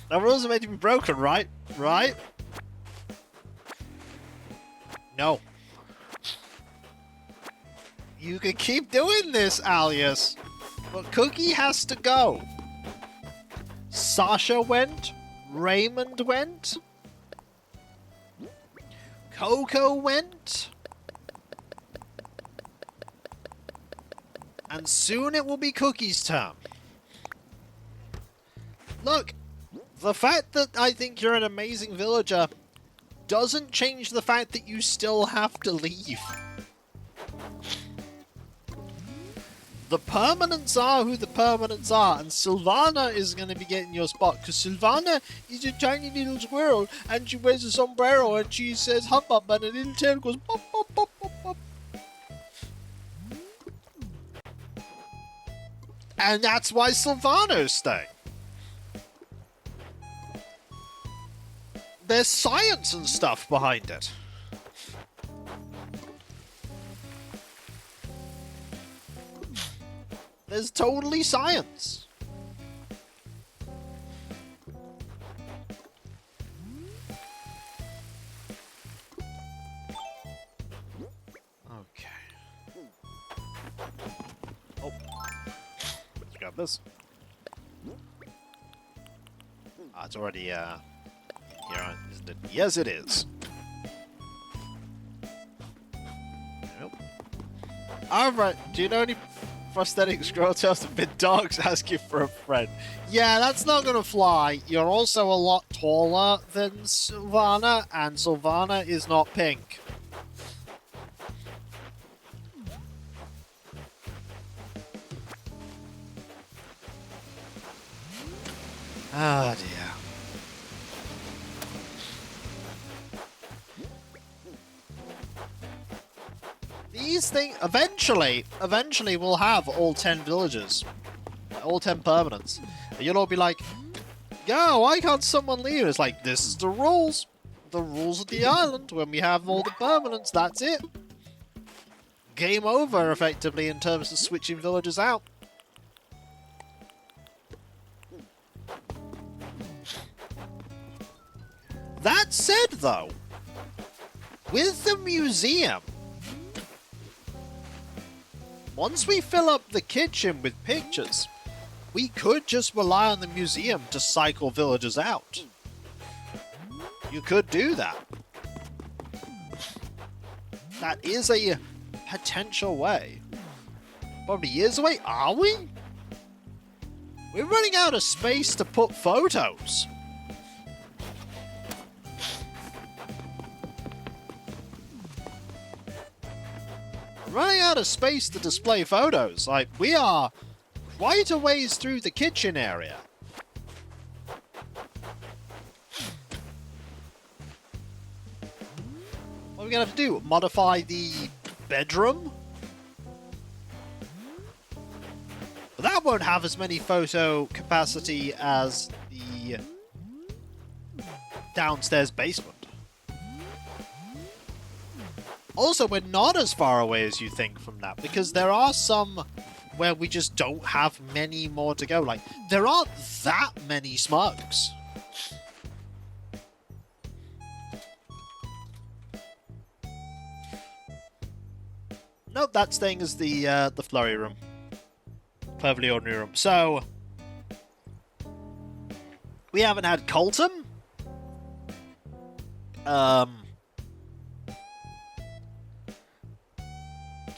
Speaker 1: Now rules are made to be broken, right? Right? No. You can keep doing this, Alias. But Cookie has to go. Sasha went. Raymond went. Coco went. And soon it will be Cookie's turn. Look, the fact that I think you're an amazing villager doesn't change the fact that you still have to leave. The permanents are who the permanents are, and Sylvana is going to be getting your spot, because Sylvana is a tiny little squirrel, and she wears a sombrero, and she says hop up, and a little tail goes pop, pop, pop, pop, pop. And that's why Sylvana is staying. There's science and stuff behind it. There's totally science. Okay. Oh. Let's grab this. Ah, it's already, here, isn't it? Yes, it is. Nope. Alright, do you know any prosthetic scroll tells the big dogs ask you for a friend? Yeah, that's not gonna fly. You're also a lot taller than Sylvana, and Sylvana is not pink. Ah, dear. These things, eventually we'll have all 10 villagers. All 10 permanents. And you'll all be like, yo, why can't someone leave? It's like, this is the rules. The rules of the island. When we have all the permanents, that's it. Game over, effectively, in terms of switching villagers out. That said, though, with the museum, once we fill up the kitchen with pictures, we could just rely on the museum to cycle villagers out. You could do that. That is a potential way. Probably years away, are we? We're running out of space to put photos. running out of space to display photos. Like, we are quite a ways through the kitchen area. What are we gonna have to do? Modify the bedroom? But that won't have as many photo capacity as the downstairs basement. Also, we're not as far away as you think from that, because there are some where we just don't have many more to go. Like, there aren't that many smugs. Nope, that's staying as the flurry room. Cleverly ordinary room. So, we haven't had Colton.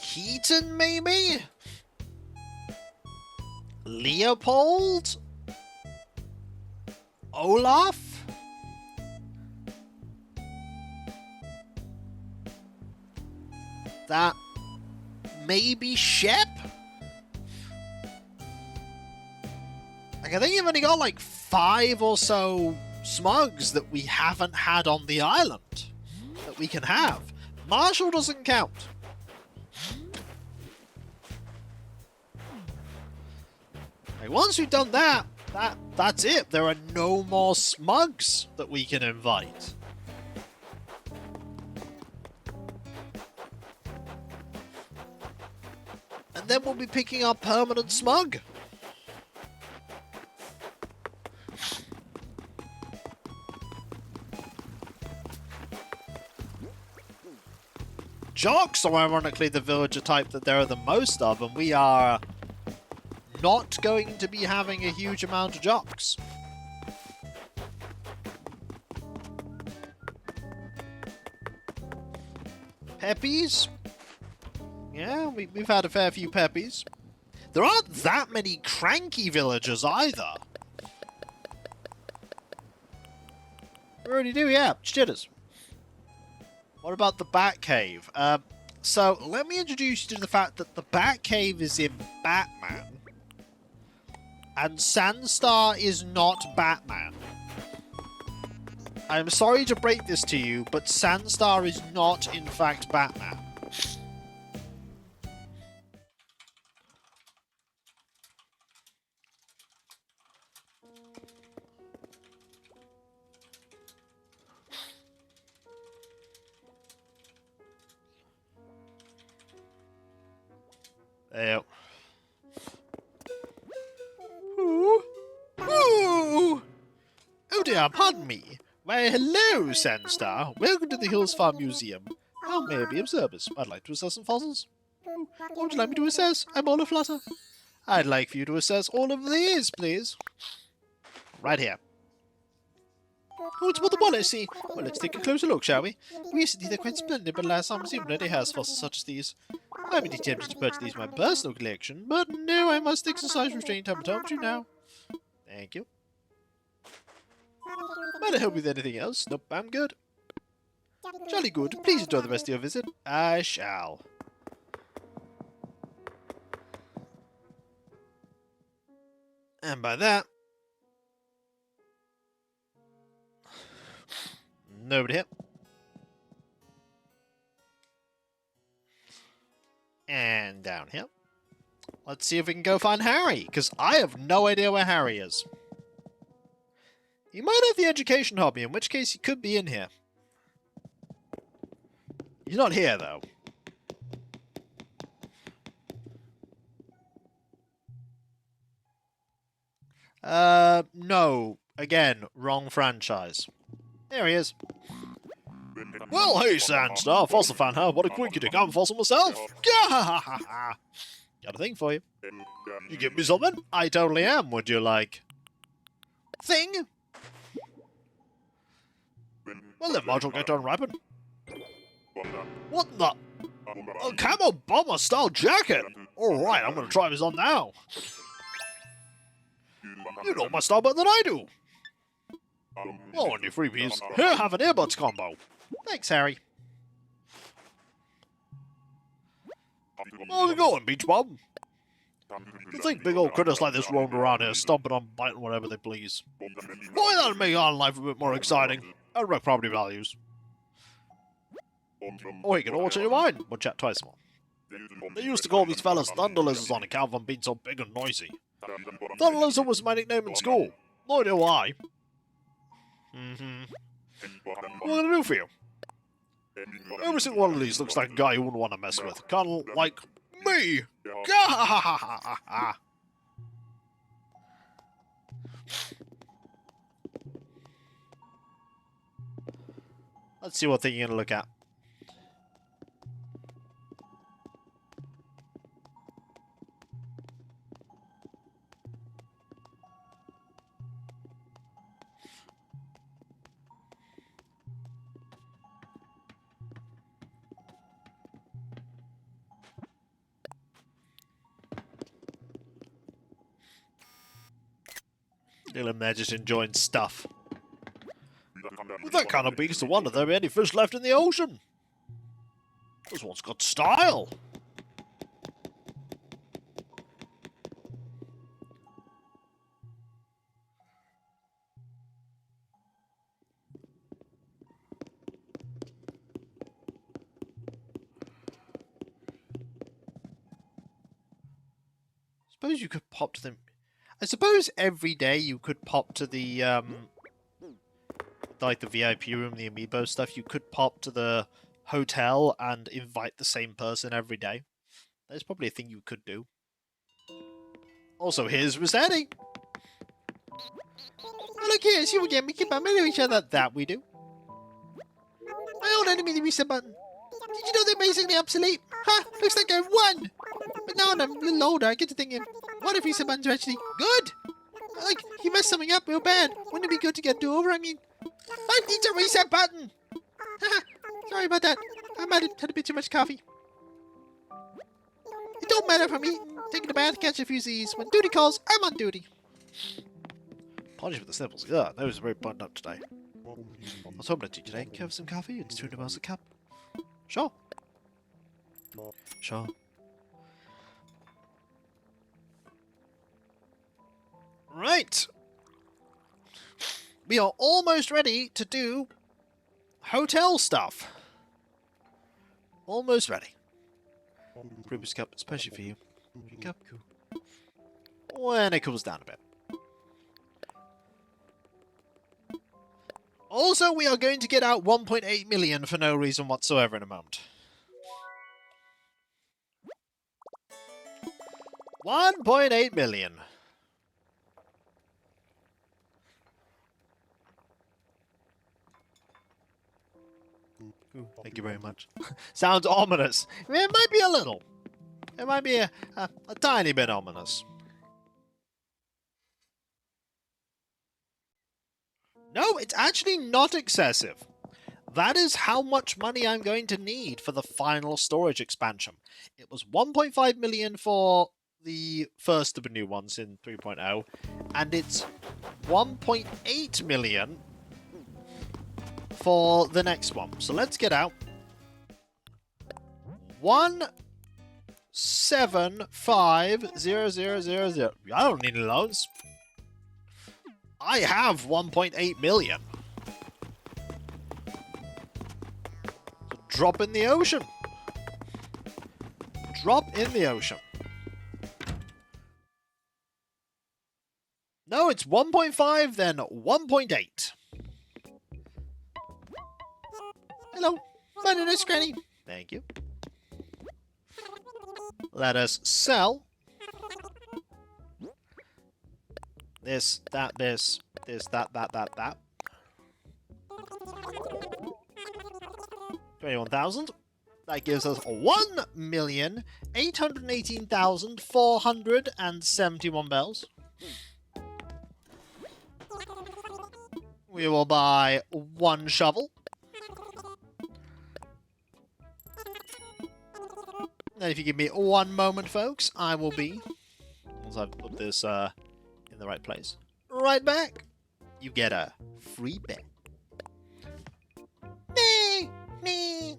Speaker 1: Keaton, maybe? Leopold? Olaf? That maybe Shep? Like, I think you've only got like 5 or so smugs that we haven't had on the island that we can have. Marshall doesn't count. Like, once we've done that, that's it. There are no more smugs that we can invite. And then we'll be picking our permanent smug. Jocks are ironically the villager type that there are the most of, and we are not going to be having a huge amount of jocks. Peppies? Yeah, we've had a fair few peppies. There aren't that many cranky villagers either. We already do, yeah. Jitters. What about the Batcave? So, let me introduce you to the fact that the Batcave is in Batman. And Sandstar is not Batman. I'm sorry to break this to you, but Sandstar is not, in fact, Batman. There. Ooh. Ooh. Oh dear, pardon me. Why, hello, Sandstar. Welcome to the Hills Farm Museum. How may I be of service? I'd like to assess some fossils. What would you like me to assess? I'm all aflutter. I'd like for you to assess all of these, please. Right here. Oh, it's more than one, I see. Well, let's take a closer look, shall we? Recently, they're quite splendid, but last time Museum already has fossils such as these. I'm indeed tempted to purchase these for my personal collection, but no, I must exercise restraint. I'm telling you now. Thank you. Might I help with anything else? Nope, I'm good. Jolly good. Please enjoy the rest of your visit. I shall. And by that, nobody here. And down here. Let's see if we can go find Harry, because I have no idea where Harry is. He might have the education hobby, in which case he could be in here. He's not here, though. No. Again, wrong franchise. There he is. Well, hey, Sandstar, fossil fan, huh? What a quickie to come fossil myself. Got a thing for you. You give me something? I totally am, would you like? Thing? Well then, might as well get to unripen. What the? A camo bomber style jacket? Alright, I'm gonna try this on now. You know my style better than I do. Oh, and your freebies. Here, have an earbuds combo. Thanks, Harry. How's it going, Beach Bum? You think big old critters like this roaming around here, stomping on, biting whatever they please? Why that'll make our life a bit more exciting and wreck property values. Or you can all change your mind. We'll chat twice more. They used to call these fellas thunder lizards on account of them being so big and noisy. Thunder lizard was my nickname in school. No idea why. What am I gonna do for you? Every single one of these looks like a guy you wouldn't want to mess with. Kinda like me! Let's see what thing you're gonna look at. Little man just enjoying stuff. With that kind of beak, it's a wonder there be any fish left in the ocean. This one's got style. Suppose you could pop to them. I suppose every day you could pop to the, like the VIP room, the amiibo stuff, you could pop to the hotel and invite the same person every day. That's probably a thing you could do. Also, here's Rosetti. Oh, look here, see again, we keep on meeting each other. That we do. My old enemy, the reset button. Did you know they're basically obsolete? Ha! Looks like I won! But now I'm a little older, I get to thinking, what if reset buttons are actually good? Like, he messed something up real bad. Wouldn't it be good to get do-over? I mean, I need a reset button! Haha, sorry about that. I might have had a bit too much coffee. It don't matter if I'm eating, taking a bath, catching a few Z's. When duty calls, I'm on duty. Apologies for the sniffles. Yeah, those are very buttoned up today. I was hoping to teach you today. Can I have some coffee? It's $200 a cup. Sure. Sure. Right. We are almost ready to do hotel stuff. Almost ready. Ruby's cup, especially for you. Cup, cool. When it cools down a bit. Also, we are going to get out 1.8 million for no reason whatsoever in a moment. 1.8 million. Ooh, thank you very much. Sounds ominous. It might be a little. It might be a tiny bit ominous. No, it's actually not excessive. That is how much money I'm going to need for the final storage expansion. It was 1.5 million for the first of the new ones in 3.0, and it's 1.8 million for the next one. So let's get out 1750000. I don't need any loans. I have 1.8 million. So drop in the ocean. Drop in the ocean. No, it's 1.5, then 1.8. Hello, my name is Granny. Thank you. Let us sell this, that, this, that. 21,000. That gives us 1,818,471 bells. We will buy one shovel. And if you give me one moment, folks, I will be, once I've put this in the right place, right back. You get a free bet. Me.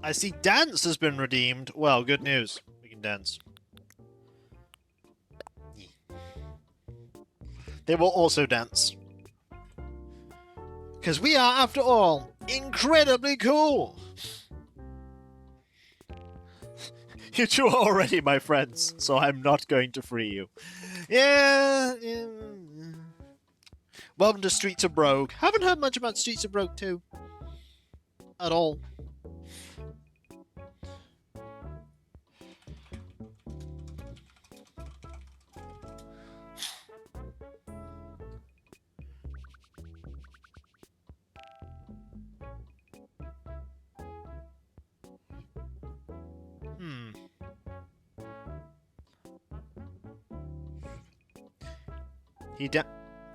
Speaker 1: I see dance has been redeemed. Well, good news. We can dance. They will also dance. Because we are, after all, incredibly cool. You two are already my friends, so I'm not going to free you. Yeah. Welcome to Streets of Brogue. Haven't heard much about Streets of Brogue 2. At all.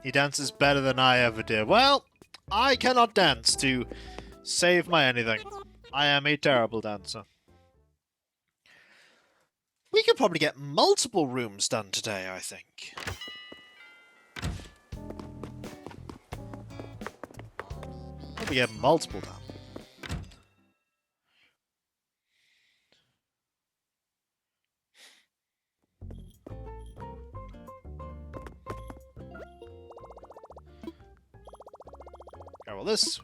Speaker 1: He dances better than I ever did. Well, I cannot dance to save my anything. I am a terrible dancer. We could probably get multiple rooms done today, I think. Probably get multiple done. Okay, well this...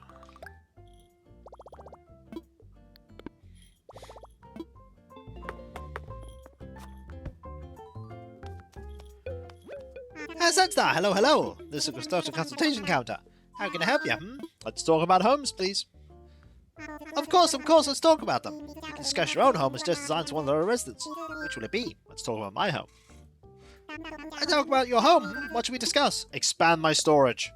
Speaker 1: Senstar, hello, hello. This is a construction consultation counter. How can I help you? Let's talk about homes, please. Of course, let's talk about them. You can discuss your own home as just designed to one of the residents. Which will it be? Let's talk about my home. I talk about your home. What should we discuss? Expand my storage.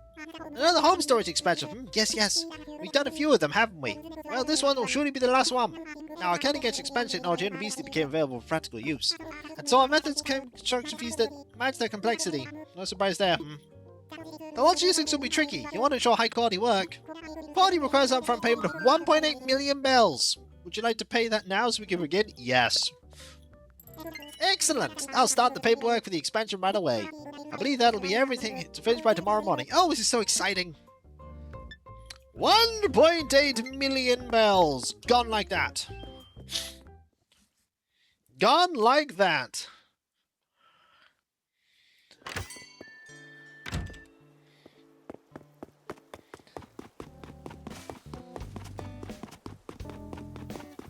Speaker 1: Another home storage expansion. Yes. We've done a few of them, haven't we? Well, this one will surely be the last one. Now, our cutting-edge expansion technology recently became available for practical use. And so our methods came construction fees that match their complexity. No surprise there. The launch usings will be tricky. You want to ensure high-quality work. Quality requires an upfront payment of 1.8 million bells. Would you like to pay that now so we can begin? Yes. Excellent! I'll start the paperwork for the expansion right away. I believe that'll be everything to finish by tomorrow morning. Oh, this is so exciting! 1.8 million bells! Gone like that. Gone like that.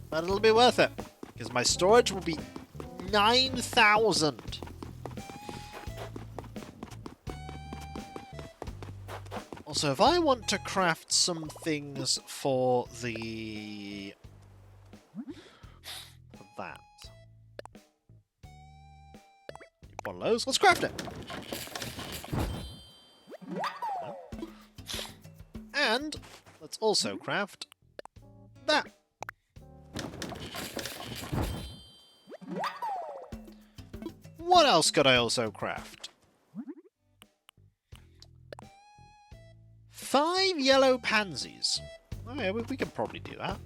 Speaker 1: But it'll be worth it, because my storage will be 9,000. Also, if I want to craft some things for the... for that. One of those, let's craft it! And let's also craft that. What else could I also craft? 5 yellow pansies. Oh yeah, we can probably do that.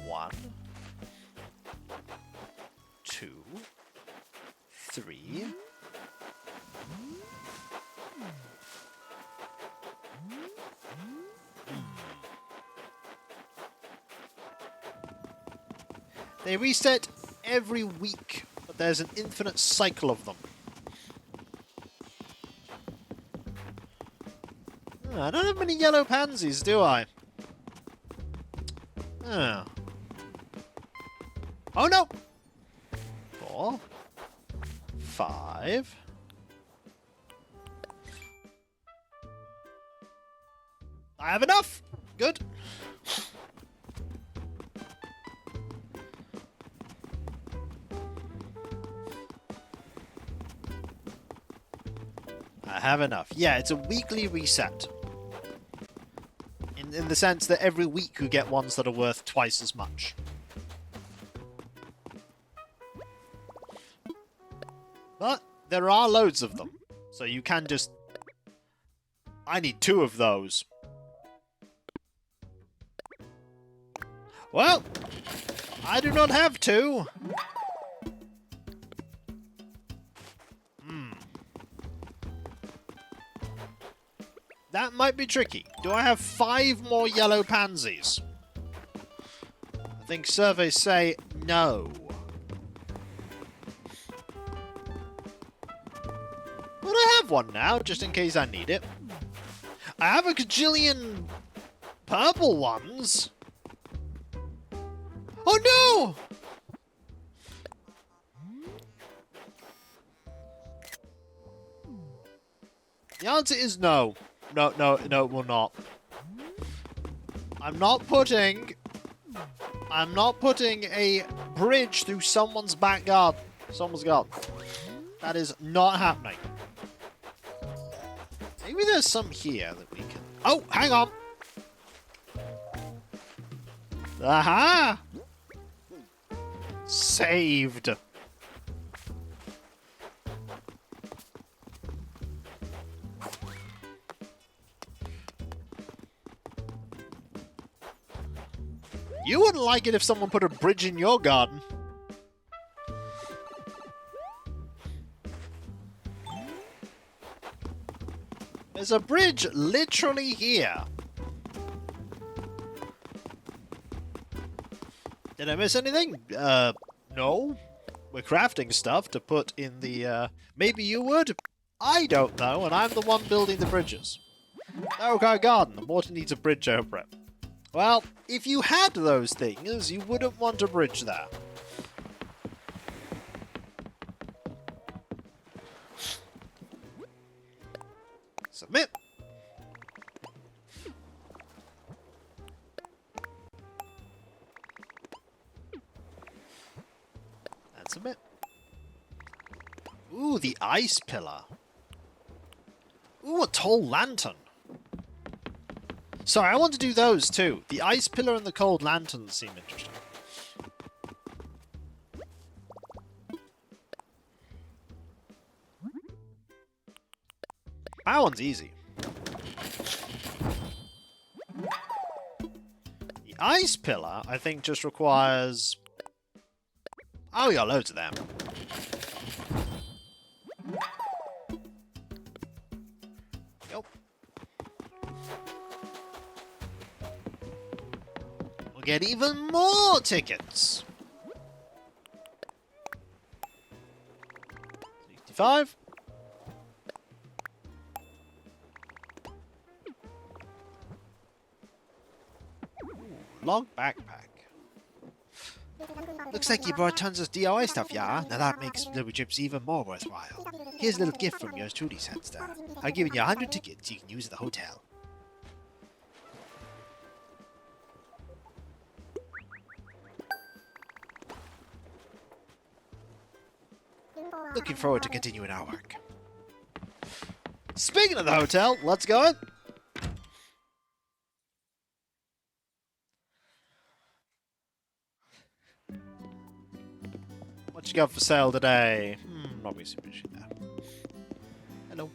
Speaker 1: One, 2, 3. They reset every week, but there's an infinite cycle of them. Oh, I don't have many yellow pansies, do I? Oh. Oh no! 4, 5, I have enough! Good. I have enough. Yeah, it's a weekly reset. In the sense that every week you get ones that are worth twice as much. But there are loads of them. So you can just... I need 2 of those. Well, I do not have 2. That might be tricky. Do I have 5 more yellow pansies? I think surveys say no. But I have one now, just in case I need it. I have a gajillion purple ones. Oh no! The answer is no. No, it will not. I'm not putting a bridge through someone's back garden. Someone's garden. That is not happening. Maybe there's some here that we can... Oh, hang on! Aha! Saved. You wouldn't like it if someone put a bridge in your garden. There's a bridge literally here. Did I miss anything? No. We're crafting stuff to put in the, maybe you would? I don't know, and I'm the one building the bridges. Okay, garden. The water needs a bridge over it. Well, if you had those things, you wouldn't want a bridge there. Submit. And submit. Ooh, the ice pillar. Ooh, a tall lantern. Sorry, I want to do those too. The ice pillar and the cold lantern seem interesting. That one's easy. The ice pillar, I think, just requires... Oh, we got loads of them. Yep. We'll get even more tickets. 65. Long backpack. Looks like you brought tons of DIY stuff, yeah? Now that makes little trips even more worthwhile. Here's a little gift from yours truly, Sandstar. I've given you 100 tickets you can use at the hotel. Looking forward to continuing our work. Speaking of the hotel, let's go in. What you got for sale today? Probably super shit there. Hello.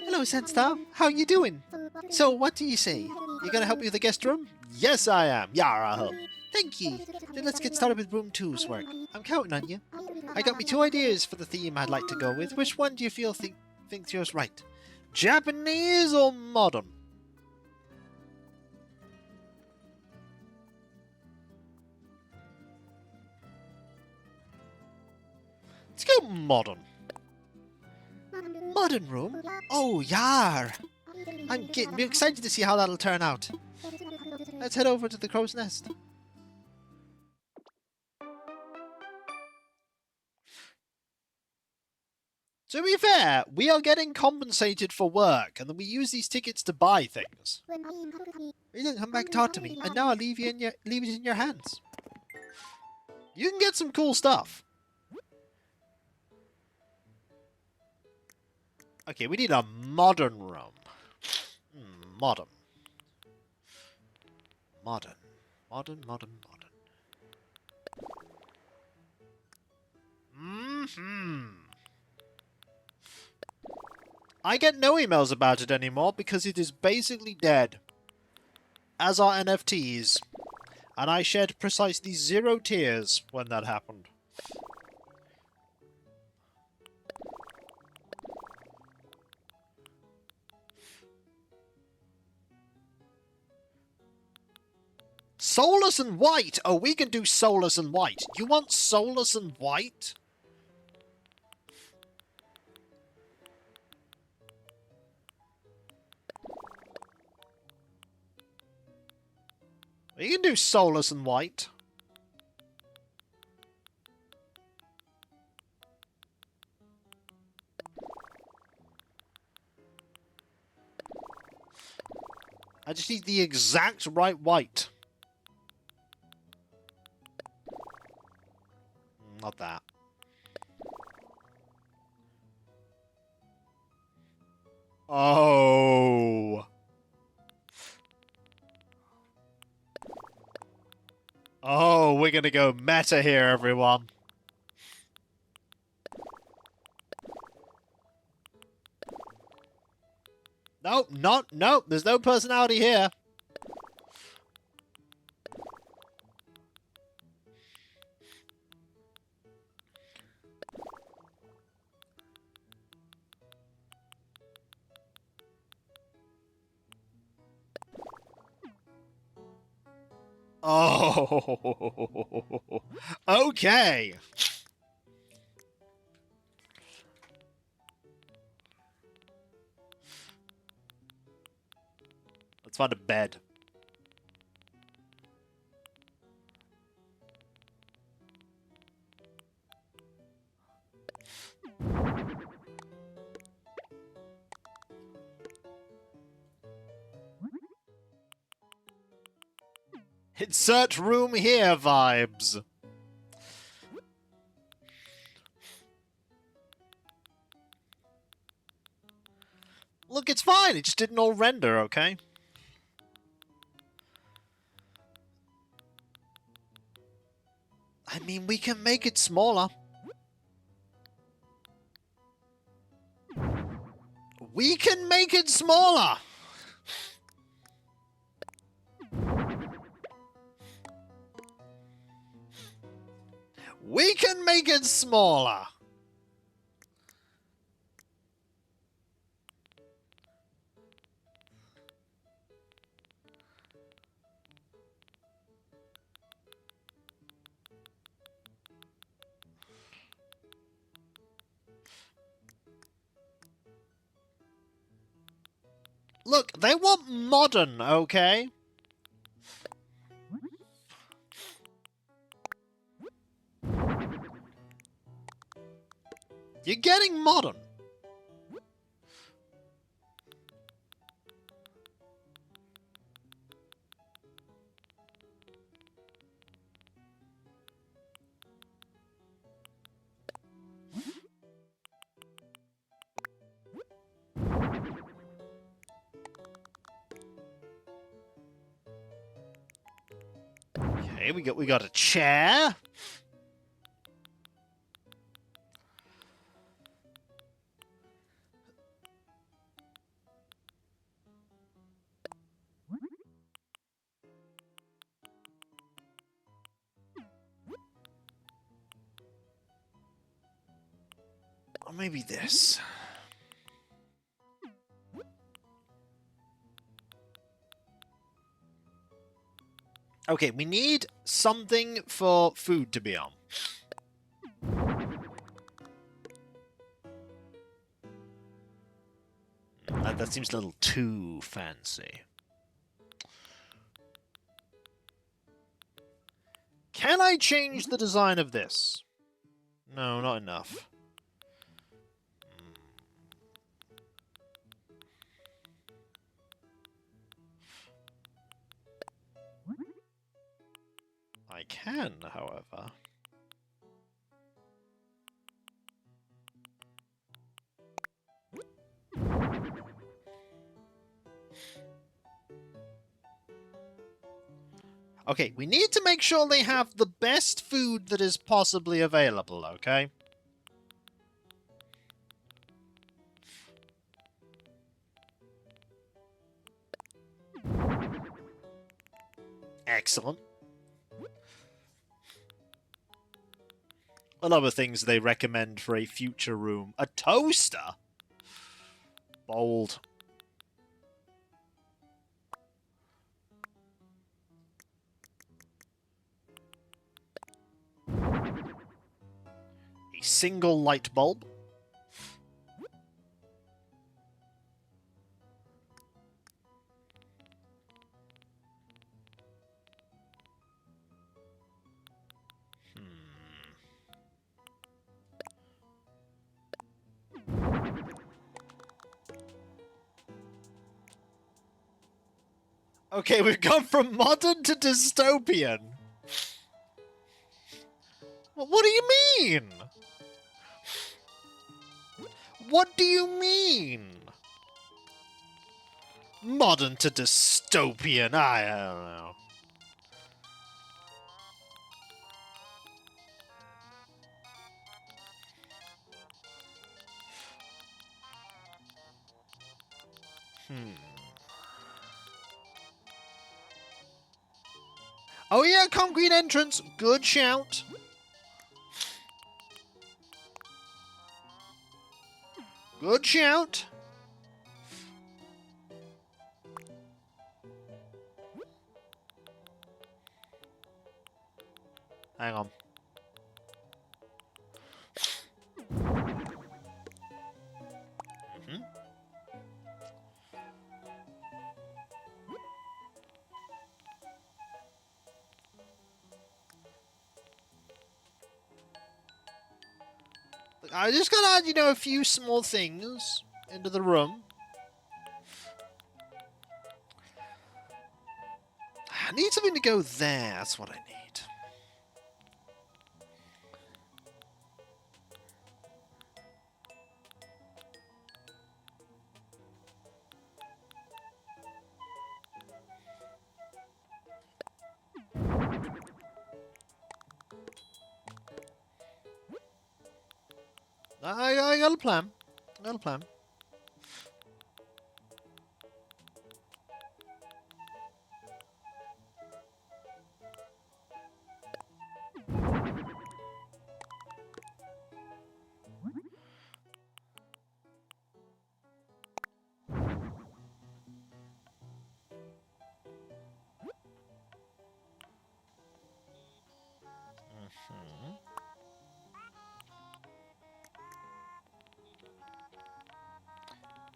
Speaker 1: Hello, Sandstar. How you doing? So, what do you say? You gonna help me with the guest room? Yes, I am. Yara, help. Thank you. Then let's get started with room 2's work. I'm counting on you. I got me 2 ideas for the theme I'd like to go with. Which one do you think yours right? Japanese or modern? Let's go modern. Modern room? Oh, yar! I'm getting excited to see how that'll turn out. Let's head over to the crow's nest. To be fair, we are getting compensated for work, and then we use these tickets to buy things. You didn't come back to talk to me, and now I leave it in your hands. You can get some cool stuff. Okay, we need a modern room. Modern. Modern. Modern, modern, modern. I get no emails about it anymore because it is basically dead. As are NFTs. And I shed precisely 0 tears when that happened. Soulless and white! Oh, we can do soulless and white. You want soulless and white? We can do soulless and white. I just need the exact right white. Not that. Oh. Oh, we're gonna go meta here, everyone. Nope, nope, there's no personality here. Oh. Okay. Let's find a bed. Insert room here vibes. Look, it's fine. It just didn't all render, okay? I mean, we can make it smaller. We can make it smaller! We can make it smaller! Look, they want modern, okay? You're getting modern. Okay, we got a chair. Or maybe this. Okay, we need something for food to be on. That seems a little too fancy. Can I change the design of this? No, not enough. I can, however. Okay, we need to make sure they have the best food that is possibly available, okay? Excellent. What other things they recommend for a future room? A toaster? Bold. A single light bulb? Okay, we've gone from modern to dystopian. What do you mean? What do you mean? Modern to dystopian, I don't know. Oh yeah, concrete entrance. Good shout. Good shout. Hang on. I just gotta add, you know, a few small things into the room. I need something to go there. That's what I need. I got a plan. I got a plan.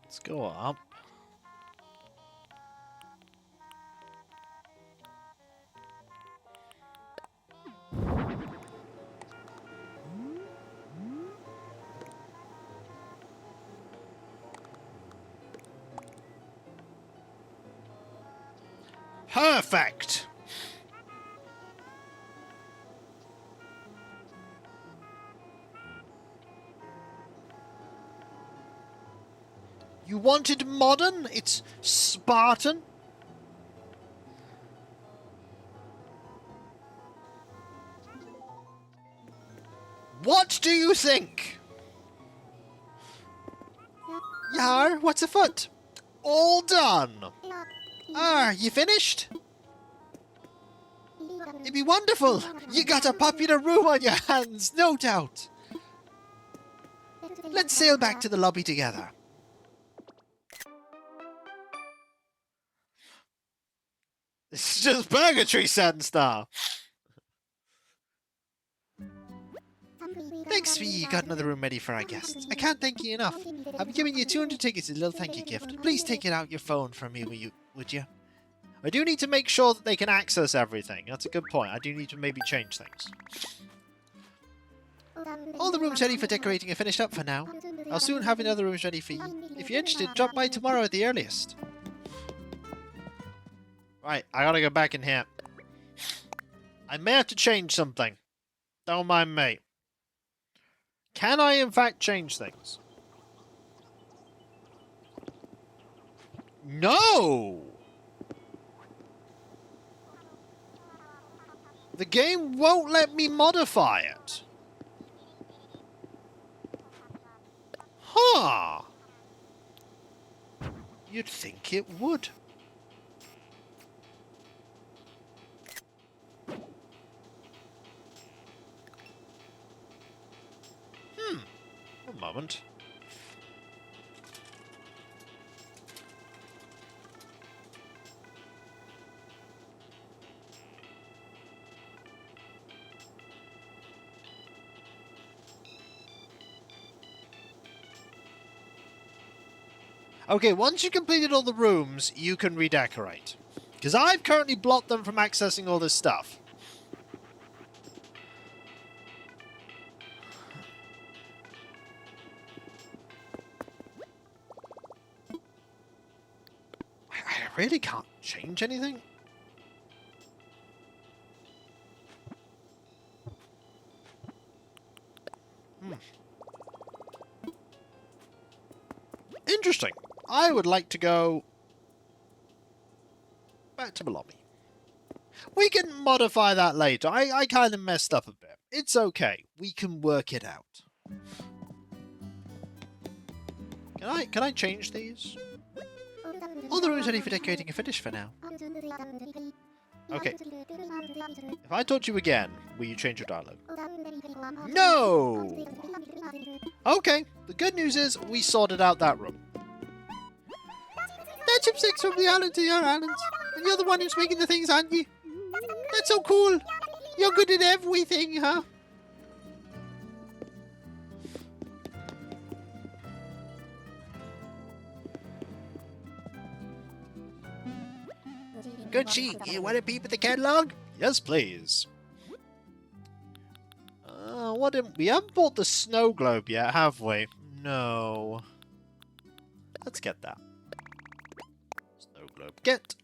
Speaker 1: Let's go up. Perfect! You wanted modern? It's Spartan? What do you think? Yar, what's afoot? All done. You finished? It'd be wonderful. You got a popular room on your hands, no doubt. Let's sail back to the lobby together. It's just purgatory, Sandstar. Thanks, V. You got another room ready for our guests. I can't thank you enough. I'll be giving you 200 tickets as a little thank you gift. Please take it out your phone from me, would you? I do need to make sure that they can access everything. That's a good point. I do need to maybe change things. All the rooms ready for decorating are finished up for now. I'll soon have another rooms ready for you. If you're interested, drop by tomorrow at the earliest. Right, I gotta go back in here. I may have to change something. Don't mind me. Can I, in fact, change things? No! The game won't let me modify it. Huh. You'd think it would. A moment. Okay, once you've completed all the rooms, you can redecorate. Because I've currently blocked them from accessing all this stuff. I really can't change anything? Interesting. I would like to go back to Malommy. We can modify that later. I kind of messed up a bit. It's okay. We can work it out. Can I change these? All the rooms ready for decorating are finished for now. Okay. If I told you again, will you change your dialogue? No! Okay. The good news is we sorted out that room. That's up 6 from the island to your island. And you're the one who's making the things, aren't you? That's so cool. You're good at everything, huh? Good sheet. You want to peep at the catalog? Yes, please. We haven't bought the snow globe yet, have we? No. Let's get that. Snow globe. Get.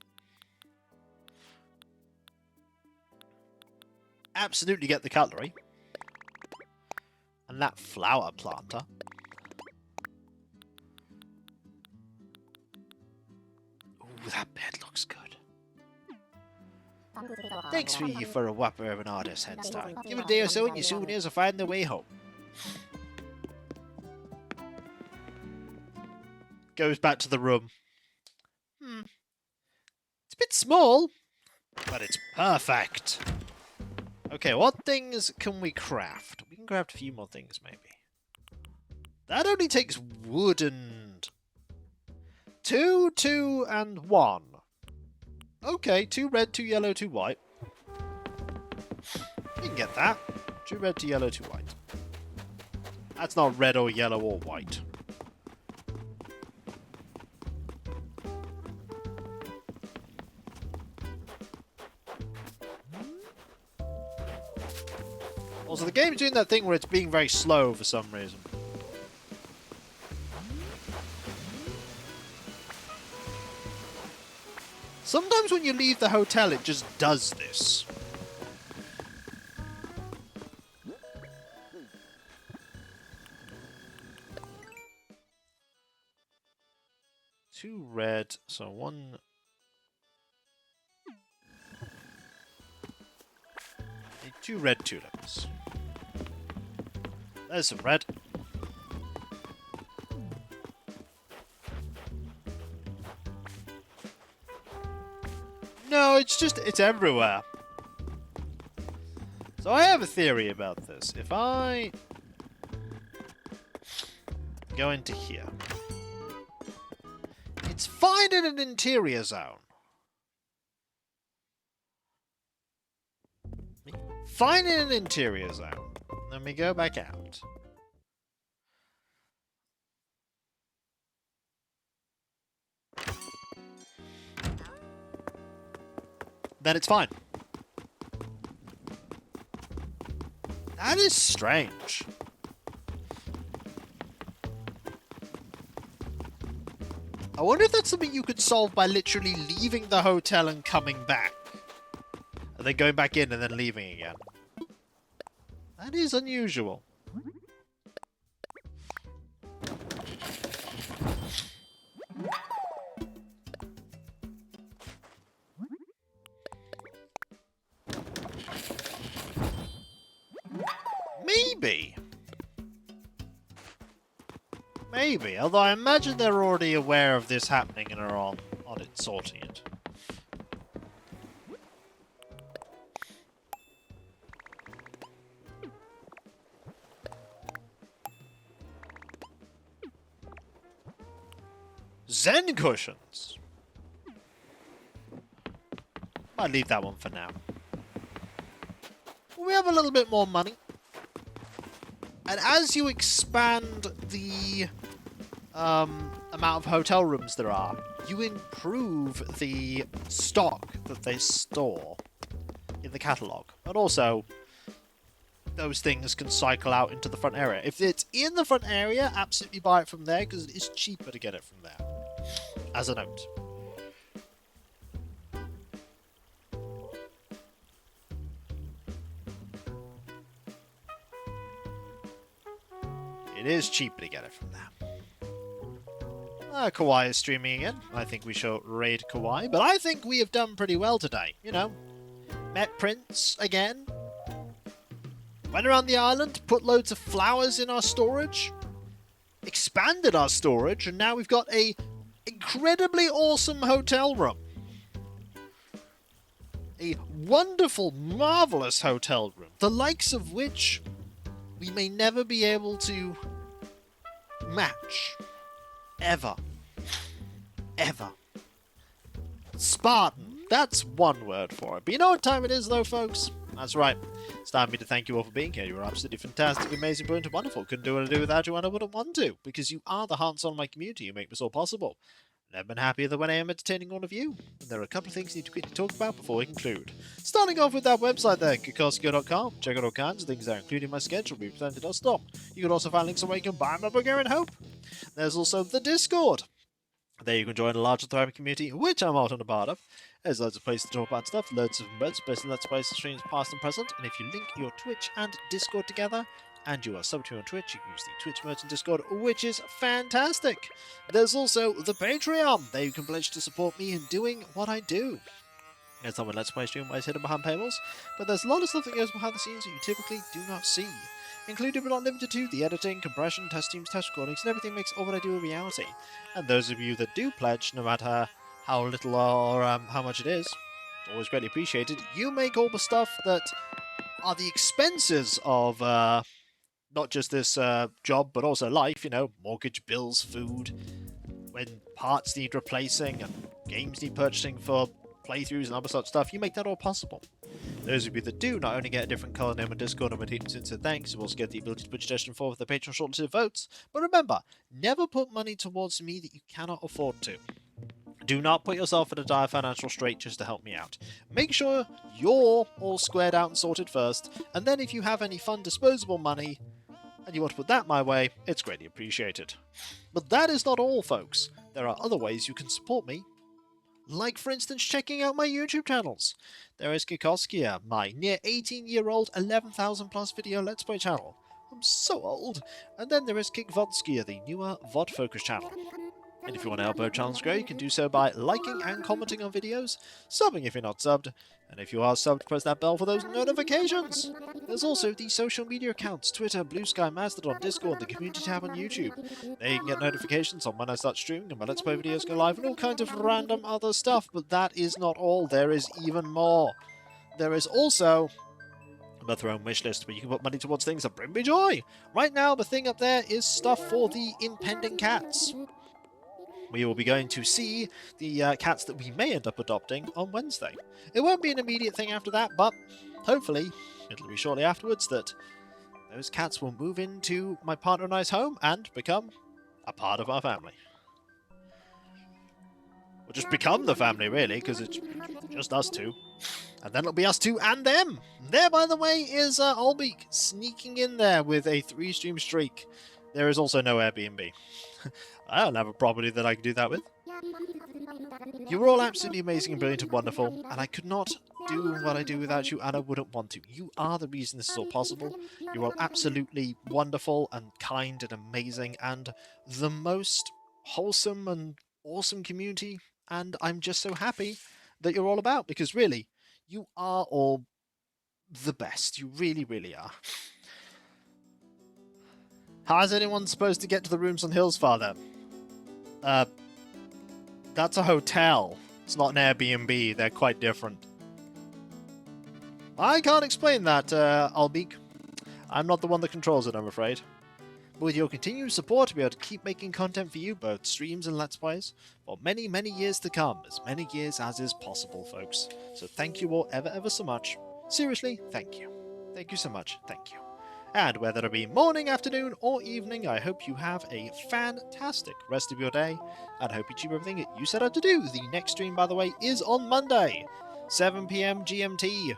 Speaker 1: Absolutely get the cutlery. And that flower planter. Ooh, that bed looks good. Thanks for a whopper of an artist head start. Give it a day or so and your souvenirs will find their way home. Goes back to the room. It's a bit small, but it's perfect. Okay, what things can we craft? We can craft a few more things, maybe. That only takes wood and... 2, 2, and 1. Okay, 2 red, 2 yellow, 2 white. You can get that. 2 red, 2 yellow, 2 white. That's not red or yellow or white. Also, the game's doing that thing where it's being very slow for some reason. Sometimes when you leave the hotel, it just does this. Two red, so 1... 2 red tulips. There's some red. No, it's everywhere. So I have a theory about this. If I go into here, it's fine in an interior zone. Fine in an interior zone. Then we go back out. Then it's fine. That is strange. I wonder if that's something you could solve by literally leaving the hotel and coming back. and then going back in and then leaving again. That is unusual. Maybe, although I imagine they're already aware of this happening and are on it, sorting it. Zen cushions! Might leave that one for now. We have a little bit more money. And as you expand the amount of hotel rooms there are, you improve the stock that they store in the catalogue. And also, those things can cycle out into the front area. If it's in the front area, absolutely buy it from there, because it is cheaper to get it from there. As a note. It is cheaper to get it from there. Kawaii is streaming again. I think we shall raid Kawaii, but I think we have done pretty well today. You know, met Prince again. Went around the island, put loads of flowers in our storage. Expanded our storage, and now we've got a incredibly awesome hotel room. A wonderful, marvellous hotel room. The likes of which we may never be able to match. Ever. Ever. Spartan. That's one word for it. But you know what time it is, though, folks? That's right. It's time for me to thank you all for being here. You are absolutely fantastic, amazing, brilliant, and wonderful. Couldn't do what I do without you, and I wouldn't want to. Because you are the heart and soul of my community. You make this all possible. Never been happier than when I am entertaining all of you. And there are a couple of things I need to quickly talk about before we conclude. Starting off with that website there, Kikosko.com. Check out all kinds of things there, including my schedule, represented or stop. You can also find links on where you can buy my Bulgarian Hope. There's also the Discord. There you can join a larger thriving community, which I'm often a part of. There's loads of places to talk about stuff, loads of modes, basically Let's Play streams past and present, and if you link your Twitch and Discord together, and you are subbed to on Twitch, you can use the Twitch merch and Discord, which is fantastic. There's also the Patreon. There you can pledge to support me in doing what I do. It's not when Let's Play stream where it's hidden behind paywalls, but there's a lot of stuff that goes behind the scenes that you typically do not see. Included but not limited to the editing, compression, test teams, test recordings, and everything makes all what I do a reality. And those of you that do pledge, no matter how little or how much it is, always greatly appreciated, you make all the stuff that are the expenses of not just this job, but also life, you know, mortgage, bills, food, when parts need replacing, and games need purchasing for playthroughs and other such stuff, you make that all possible. Those of you that do not only get a different colour name on Discord and my team since thanks, you also get the ability to put suggestion forward with the Patreon shortlisted votes. But remember, never put money towards me that you cannot afford to. Do not put yourself in a dire financial strait just to help me out. Make sure you're all squared out and sorted first, and then if you have any fun disposable money, and you want to put that my way, it's greatly appreciated. But that is not all, folks. There are other ways you can support me, like, for instance, checking out my YouTube channels. There is Kikoskia, my near 18-year-old 11,000 plus video Let's Play channel. I'm so old. And then there is Kikvodskia, the newer VOD focus channel. And if you want to help our channels grow, you can do so by liking and commenting on videos, subbing if you're not subbed, and if you are subbed, press that bell for those notifications. There's also the social media accounts, Twitter, Blue Sky, Mastodon, Discord, the community tab on YouTube. There you can get notifications on when I start streaming and my Let's Play videos go live and all kinds of random other stuff, but that is not all. There is even more. There is also my throne wish list where you can put money towards things that bring me joy. Right now, the thing up there is stuff for the impending cats. We will be going to see the cats that we may end up adopting on Wednesday. It won't be an immediate thing after that, but hopefully it'll be shortly afterwards that those cats will move into my partner and I's home and become a part of our family. Or just become the family, really, because it's just us two. And then it'll be us two and them. There, by the way, is Olbeek sneaking in there with a 3-stream streak. There is also no Airbnb. I don't have a property that I can do that with. You were all absolutely amazing and brilliant and wonderful, and I could not do what I do without you, and I wouldn't want to. You are the reason this is all possible. You're all absolutely wonderful and kind and amazing, and the most wholesome and awesome community, and I'm just so happy that you're all about, because really, you are all the best. You really, really are. How is anyone supposed to get to the rooms on Hillsfar then? That's a hotel. It's not an Airbnb. They're quite different. I can't explain that, Albeek. I'm not the one that controls it, I'm afraid. But with your continued support, we'll be able to keep making content for you, both streams and Let's Plays, for many, many years to come. As many years as is possible, folks. So thank you all ever so much. Seriously, thank you. Thank you so much. Thank you. And whether it be morning, afternoon, or evening, I hope you have a fantastic rest of your day, and hope you achieve everything that you set out to do. The next stream, by the way, is on Monday, 7 PM GMT,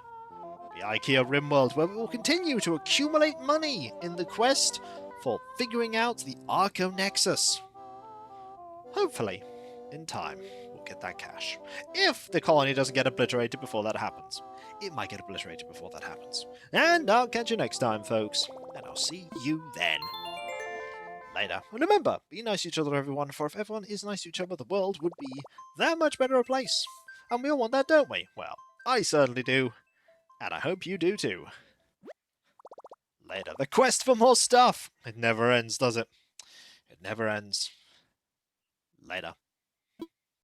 Speaker 1: the IKEA RimWorld, where we will continue to accumulate money in the quest for figuring out the Arco Nexus. Hopefully, in time, we'll get that cash. If the colony doesn't get obliterated before that happens. It might get obliterated before that happens. And I'll catch you next time, folks. And I'll see you then. Later. And remember, be nice to each other, everyone, for if everyone is nice to each other, the world would be that much better a place. And we all want that, don't we? Well, I certainly do. And I hope you do too. Later. The quest for more stuff. It never ends, does it? It never ends. Later.